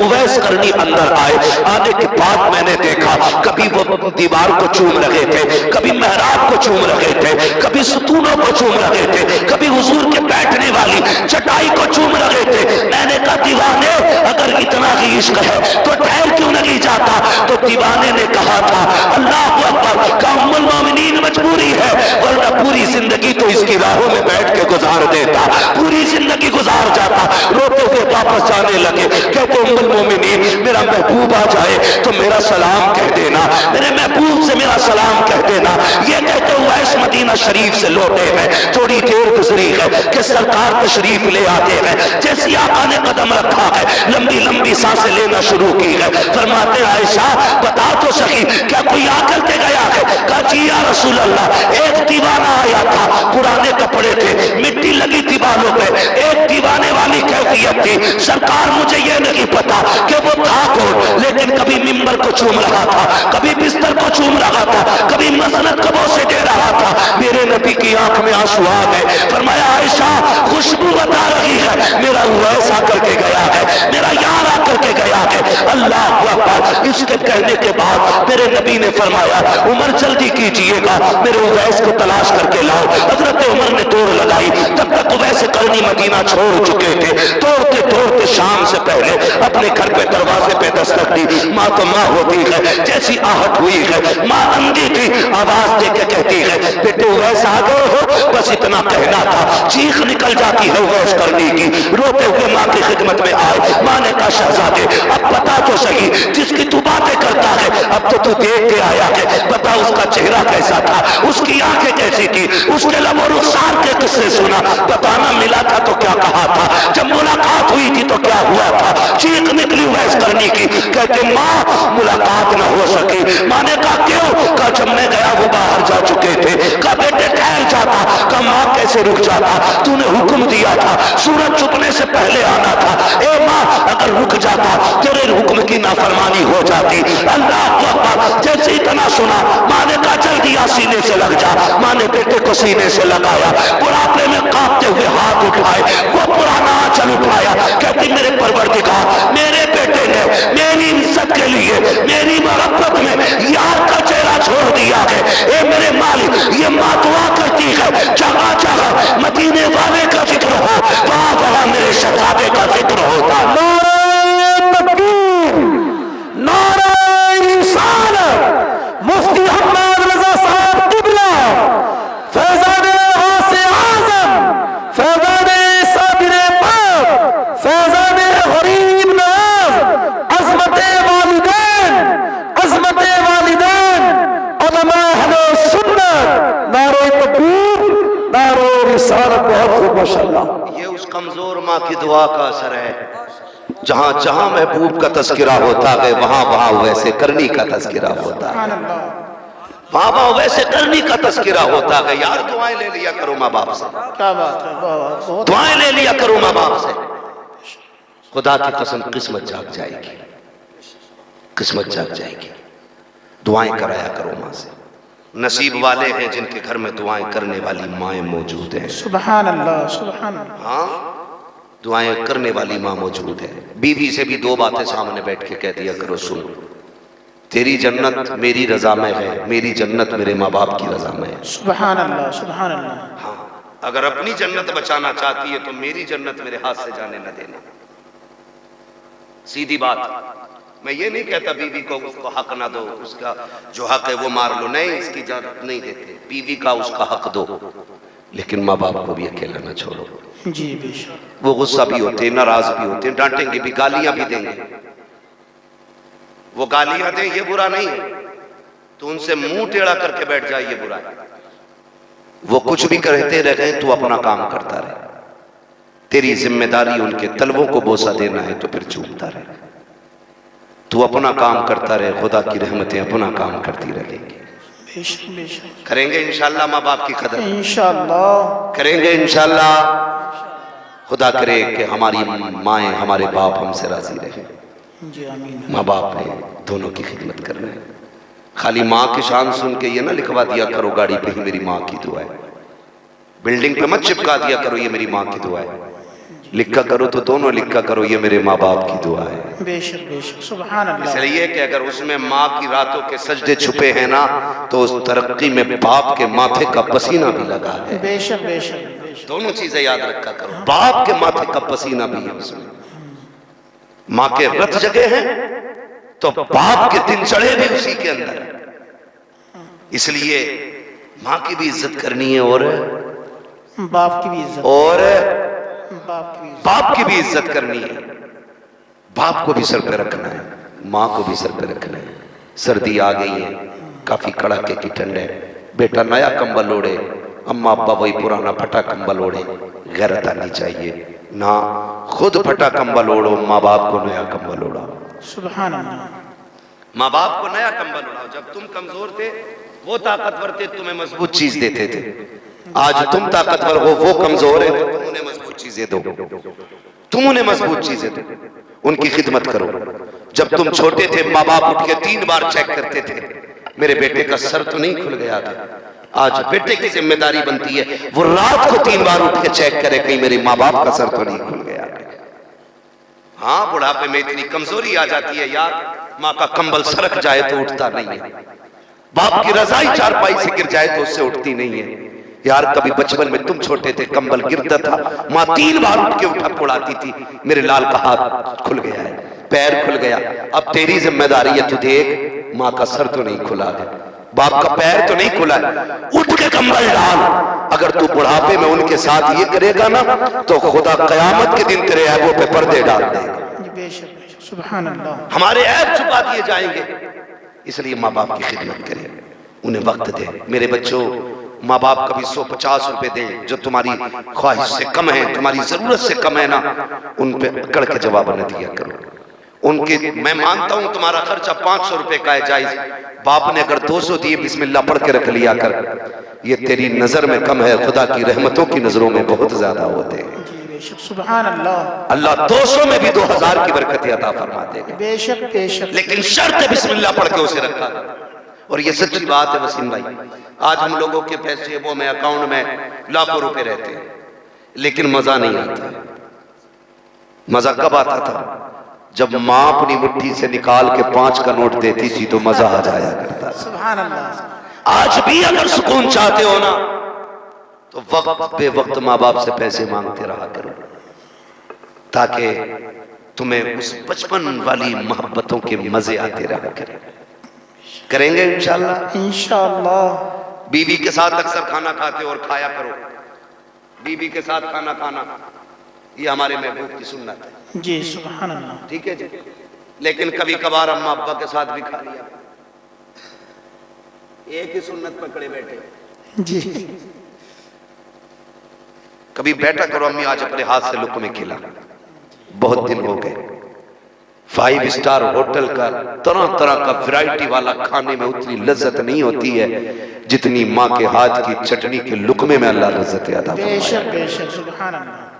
उवैस करनी अंदर आए। आने के बाद मैंने देखा कभी वो दीवार को चूम रहे थे, कभी मेहराब को चूम रहे थे, कभी सुतूनों को चूम रहे थे, कभी हुजूर के बैठने वाली चटाई को चूम रहे थे। मैंने कहा दीवाने, अगर इतना ही इश्क है तो ठहर क्यों नहीं जाता? तो दीवाने ने कहा था अल्लाह अकबर, का उम्मुल मोमिनीन मजबूरी है, वरना पूरी जिंदगी तो इसकी राहों में बैठ के गुजार देता, पूरी जिंदगी गुजार जाता। रोते हुए वापस जाने लगे। कहते उम्मुल मोमिनीन, मेरा महबूब आ जाए तो मेरा सलाम कह देना, मेरे महबूब से मेरा सलाम कह देना। ये कहते हुए इस मदीना शरीफ से लौटे हैं। थोड़ी देर गुजरी है कि सरकार तशरीफ ले आते हैं। जैसे आका ने कदम रखा है, लंबी लंबी सांसें लेना शुरू की है। फरमाते आयशा बता तो सही, क्या कोई आकर के गया है? कहा जी या रसूल अल्लाह, एक दीवाना आया था, पुराने कपड़े थे, मिट्टी लगी थी बालों पे, एक दीवाने वाली कैफियत थी। सरकार मुझे ये नहीं पता कि वो था कौन, लेकिन कभी मिंबर को चूम रहा था, कभी बिस्तर को चूम रहा था, कभी मसनद को बोसे दे रहा था। मेरे नबी की आंख में आंसू आ गए। फरमाया आयशा खुशबू बता रही है, मेरा उवैस आकर के गया है, मेरा यार आकर के गया है। अल्लाह अकबर। इसके कहने के बाद मेरे नबी ने फरमाया उमर जल्दी कीजिएगा, मेरे उवैस को तलाश करके लाओ। हजरत उमर ने दौड़ लगाई। तब तक उवैस करनी मदीना छोड़ चुके थे। दौड़ते दौड़ते शाम से पहले अपने घर पे दरवाजे पे दस्तक दी। माँ तो माँ होती है, जैसी आहट हुई है, माँ अंधी थी, आवाज दे के कहती है बेटे उवैस आ गए हो? बस इतना कहना था, चीख निकल जाती है उवैस करनी की। रोते हुए माँ की खिदमत में आए। माँ ने कहा शहजादे अब बता तो सही, जिसकी तू बातें करता है अब तो तू देख के आया है, बता उसका चेहरा कैसा था, उसकी आंखें कैसी थी, उसके लबों रुखसार के किससे सुना, बताना मिला था तो क्या कहा था, जब मुलाकात हुई थी तो क्या हुआ था। चीख निकली उवैस बहस करने की। कहते माँ मुलाकात न हो सकी। माँ ने कहा क्यों? कहा जब मैं गया वो बाहर जा चुके थे। कहा बेटे ठहर जाता। कहा माँ कैसे रुक जाता? तूने हुक्म दिया था सूरज छुपने से पहले आना था। ए माँ अगर रुक जाता तेरे हुक्म की नाफरमानी हो जाती। अल्लाह अकबर। जैसे इतना सुना माँ ने कहा जल्दी आ सीने से लग जा। माँ ने बेटे को सीने से लगाया। बुढ़ापे में कांपते हुए हाथ उठाए, वो पुराना आंचल उठाया। कहती मेरे परवरदिगार, मेरे बेटे ने मेरी इज्जत के लिए मेरी मोहब्बत में यार का चेहरा छोड़ दिया है। ए मेरे मालिक, ये माँ दुआ करती है जगह जगह मदीने वाले का जिक्र हो, वहां वहां मेरे शहजादे का जिक्र होता। मुफ्ती अहमद रजा साहब क़िबला, फैज़ान गौसे आज़म, फैज़ान साबिर पाक, फैज़ान गरीब नवाज़, अज़मत वालिदैन, उलमा अहले सुन्नत, नारे तकबीर, नारे रिसालत। बहुत खूब माशाअल्लाह। ये उस कमजोर माँ की दुआ का असर है। जहां जहां महबूब का तस्करा होता है वहां वहां वैसे करनी का तस्करा होता है, वहां वहां वैसे करनी का तस्करा होता है। यार दुआएं ले लिया करो माँ बाप से, क्या बात है, बहुत दुआएं ले लिया करो माँ बाप से। खुदा की कसम किस्मत जाग जाएगी, किस्मत जाग जाएगी। दुआएं कराया करो माँ से। नसीब वाले हैं जिनके घर में दुआएं करने वाली माएँ मौजूद हैं। सुभान अल्लाह, सुभान अल्लाह। हाँ, दुआएं करने वाली माँ मौजूद है। बीवी से भी दो बातें सामने बैठ के कह दिया करो, सुन तेरी जन्नत मेरी रजा में है, मेरी जन्नत मेरे माँ बाप की रजा में है। सुभान अल्लाह, सुभान अल्लाह। हाँ, अगर अपनी जन्नत बचाना चाहती है तो मेरी जन्नत मेरे हाथ से जाने न देना। सीधी बात। मैं ये नहीं कहता बीवी को उसको हक ना दो, उसका जो हक है वो मार लो, नहीं, इसकी इजाजत नहीं देते। बीवी का उसका हक दो, लेकिन माँ बाप को भी अकेला ना छोड़ो। जी बेशक। वो गुस्सा भी होते हैं, नाराज भी होते हैं, डांटेंगे भी, गालियां भी देंगे। वो गालियां दें ये बुरा नहीं है, तो उनसे मुंह टेढ़ा करके बैठ जाए ये बुरा है। वो कुछ भी कहते रहे तू अपना काम करता रहे। तेरी जिम्मेदारी उनके तलवों को बोसा देना है तो फिर चूमता रहे। तू अपना काम करता रहे, खुदा की रहमतें अपना काम करती रहेंगी। बेशक बेशक। करेंगे इंशाल्लाह माँ बाप की कदर, इंशाल्लाह करेंगे इंशाल्लाह। खुदा करे कि हमारी माएँ हमारे बाप हमसे राजी रहे। जी आमीन। माँ बाप ने दोनों की खिदमत करना है। खाली माँ की शान सुन के ये ना लिखवा दिया करो गाड़ी पे ही मेरी माँ की दुआ है, बिल्डिंग पे मत चिपका दिया करो ये मेरी माँ की दुआ है। लिखा करो तो दोनों लिखा करो ये मेरे माँ बाप की दुआ है। बेशक बेशक। सुभान अल्लाह। इसलिए कि अगर उसमें माँ की रातों के सजदे छुपे हैं ना तो उस तरक्की में बाप के माथे का पसीना भी लगा है। बेशक बेशक बेशक। दोनों चीजें याद रखा करो, बाप के माथे का पसीना भी है उसमें। माँ के रथ जगे हैं तो बाप के दिन चढ़े भी उसी के अंदर। इसलिए माँ की भी इज्जत करनी है और बाप की भी इज्जत, और बाप की भी इज्जत। बाप की भी इज्जत करनी है। बाप को भी सर पे रखना है, माँ को भी सर पे रखना है। सर्दी आ गई है, काफी कड़ाके की ठंड है, बेटा नया कंबल ओढ़े, अम्मा अब्बा वही पुराना फटा कंबल ओढ़े। गैरत आनी चाहिए ना, खुद फटा कंबल ओढ़ो, माँ बाप को नया कंबल ओढ़ाओ। सुभान अल्लाह। माँ बाप को नया कंबल ओढ़ाओ। जब तुम कमजोर थे वो ताकतवर थे, तुम्हें मजबूत चीज देते थे। आज तुम ताकतवर हो, वो कमजोर है, तुम उन्हें मजबूत चीजें दो, तुम उन्हें मजबूत चीजें दो, उनकी खिदमत करो। जब तुम छोटे थे माँ बाप उठ के 3 बार चेक करते थे मेरे बेटे का सर तो नहीं खुल गया था। आज बेटे की जिम्मेदारी बनती है वो रात को 3 बार उठ के चेक करे कहीं मेरे माँ बाप का सर तो नहीं खुल गया। हाँ, बुढ़ापे में इतनी कमजोरी आ जाती है यार, माँ का कंबल सरक जाए तो उठता नहीं है, बाप की रजाई चारपाई से गिर जाए तो उससे उठती नहीं है। यार कभी बचपन में तुम छोटे थे कंबल गिरता था, माँ 3 बार उठ के उठा उड़ाती थी, मेरे लाल का हाथ खुल गया है, पैर खुल गया, अब तेरी जिम्मेदारी है, तू देख माँ का सर तो नहीं खुला है, बाप का पैर तो नहीं खुला है, उठ के कंबल डाल। अगर तू बुढ़ापे में उनके साथ ये करेगा ना तो खुदा कयामत के दिन तेरे ऐबों पे पर्दे डाल देगा। बेशक सुभान अल्लाह। हमारे ऐब छुपा दिए जाएंगे। इसलिए माँ बाप की खिदमत करें, उन्हें वक्त दे। मेरे बच्चों, माँ बाप कभी 150 रुपए दें जो तुम्हारी ख्वाहिश से कम है, तुम्हारी जरूरत से कम है ना, उन पे अकड़ के जवाब न दिया करो। उनके मैं मानता हूं तुम्हारा खर्चा 500 रुपए का है जायज, बाप ने अगर 200 दिए बिस्मिल्लाह पढ़ के रख लिया कर, ये तेरी नजर में कम है, खुदा की रहमतों की नजरों में बहुत ज्यादा होते हैं। जी बेशक, सुभान अल्लाह। अल्लाह 200 में भी 2000 की बरकत अता फरमा देगा। बेशक बेशक। लेकिन शर्त है बिस्मिल्लाह पढ़ के उसे रखा। और ये सच्ची बात है वसीम भाई, आज हम लोगों के पैसे वो में अकाउंट में लाखों रुपए रहते हैं, लेकिन मजा नहीं आता। मजा कब आता था? जब माँ अपनी मुट्ठी से निकाल के 5 का नोट देती थी तो मजा आ जाया करता। सुभान अल्लाह। आज भी अगर सुकून चाहते हो ना तो वक्त पे वक्त माँ बाप से पैसे मांगते रहा करो, ताकि तुम्हें उस बचपन वाली मोहब्बतों के मजे आते रहा करें। करेंगे इंशाल्लाह। इंशाल्लाह। बीवी के साथ अक्सर खाना खाते और खाया करो, बीवी के साथ खाना खाना ये हमारे महबूब की सुन्नत है। जी सुभान अल्लाह। ठीक है जी। लेकिन कभी कभार अम्मा अब्बा के साथ भी खा लिया, एक ही सुन्नत पकड़े बैठे। जी कभी बैठा करो, अम्मी आज अपने हाथ से लुक़्मे खिला, बहुत दिन हो गए। 5 स्टार होटल का तरह तरह का वैरायटी वाला खाने में उतनी लज्जत नहीं होती है जितनी माँ के हाथ की चटनी के लुक़मे में अल्लाह लज्जत अता फरमाए। बेशक बेशक, सुभान अल्लाह।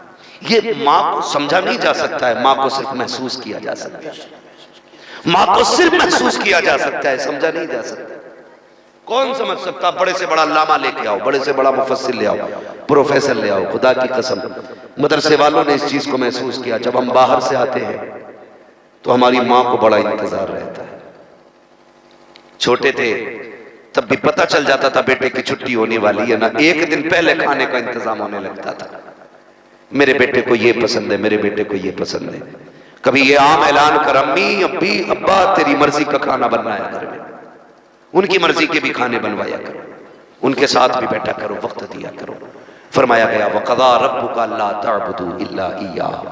ये माँ को समझा नहीं जा सकता है, माँ को सिर्फ महसूस किया जा सकता है। माँ को सिर्फ महसूस किया जा सकता है, समझा नहीं जा सकता। कौन समझ सकता? बड़े से बड़ा लामा लेके आओ, बड़े से बड़ा मुफस्सिर ले आओ, प्रोफेसर ले आओ, खुदा की कसम मदरसे वालों ने इस चीज को महसूस किया। जब हम बाहर से आते हैं तो हमारी माँ को बड़ा इंतजार रहता है। छोटे थे तब भी पता चल जाता था बेटे की छुट्टी होने वाली है ना, एक दिन पहले खाने का इंतजाम होने लगता था। मेरे बेटे को ये पसंद है, मेरे बेटे को ये पसंद है। कभी ये आम ऐलान कर, अम्मी अब्बी अब्बा तेरी मर्जी का खाना बनना है घर में, उनकी मर्जी के भी खाने बनवाया करो, उनके साथ भी बैठा करो, वक्त दिया करो। फरमाया गया वक़ज़ा रब्बुका अल्ला तअबुदू इल्ला इय्याहु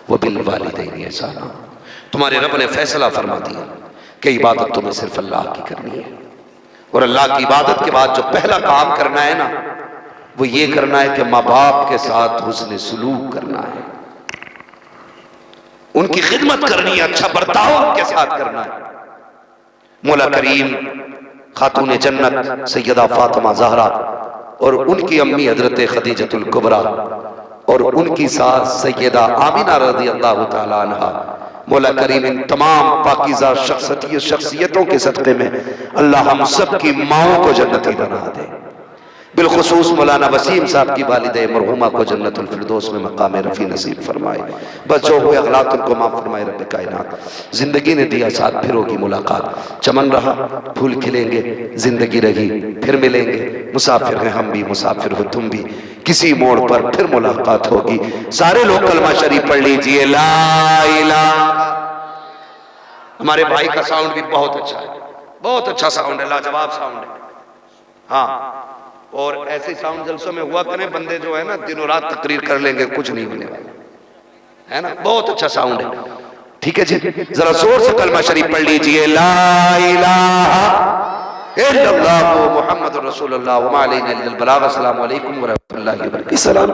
व बिल वालिदैनि इहसाना। तुम्हारे रब ने फैसला फरमा दिया कि इबादत तुम्हें सिर्फ अल्लाह की करनी है, और अल्लाह की इबादत के बाद जो पहला काम करना है ना, वो ये करना है कि माँ बाप के साथ हुस्न सलूक करना है, उनकी खिदमत करनी है, अच्छा बर्ताव उनके साथ करना है। मौला करीम खातून जन्नत सैयदा फातिमा ज़हरा और उनकी अम्मी हजरत खदीजतुल कुबरा और उनकी सास सैयदा आमिना रज़ी अल्लाह तआला अन्हा, मौला करीम इन तमाम पाकीज़ा शख्सियतों के सदक़े में अल्लाह हम सब की माओं को जन्नती बना दे। बिलखुसूस मौलाना वसीम साहब की वालिदा मरहूमा को जन्नतुल फिरदौस में मकाम रफ़ी नसीब फरमाए। बस जो हुए अगलात उनको माफ़ फरमाए रब्बे कायनात। जिंदगी ने दिया साथ, फिर होगी मुलाकात। चमन रहा फूल खिलेंगे, जिंदगी रही फिर मिलेंगे। मुसाफिर हैं हम भी, मुसाफिर हो तुम भी, किसी मोड़ पर फिर मुलाकात होगी। सारे लोग कलमा शरीफ पढ़ लीजिए, ला इलाहा। हमारे भाई का साउंड भी बहुत अच्छा है, बहुत अच्छा साउंड है, लाजवाब साउंड है। हाँ, और ऐसे साउंड जलसों में हुआ करें, बंदे जो है ना दिनों रात तकरीर कर लेंगे, कुछ नहीं होने वाला है ना। बहुत अच्छा साउंड है, ठीक है जी। जरा जोर से कलमा शरीफ पढ़ लीजिए, ला इलाहा इल्लल्लाहु मुहम्मदुर रसूलुल्लाह व मा अलैना इल्लल बलाग। अस्सलामु अलैकुम व रहमतुल्लाहि व बरकातहू।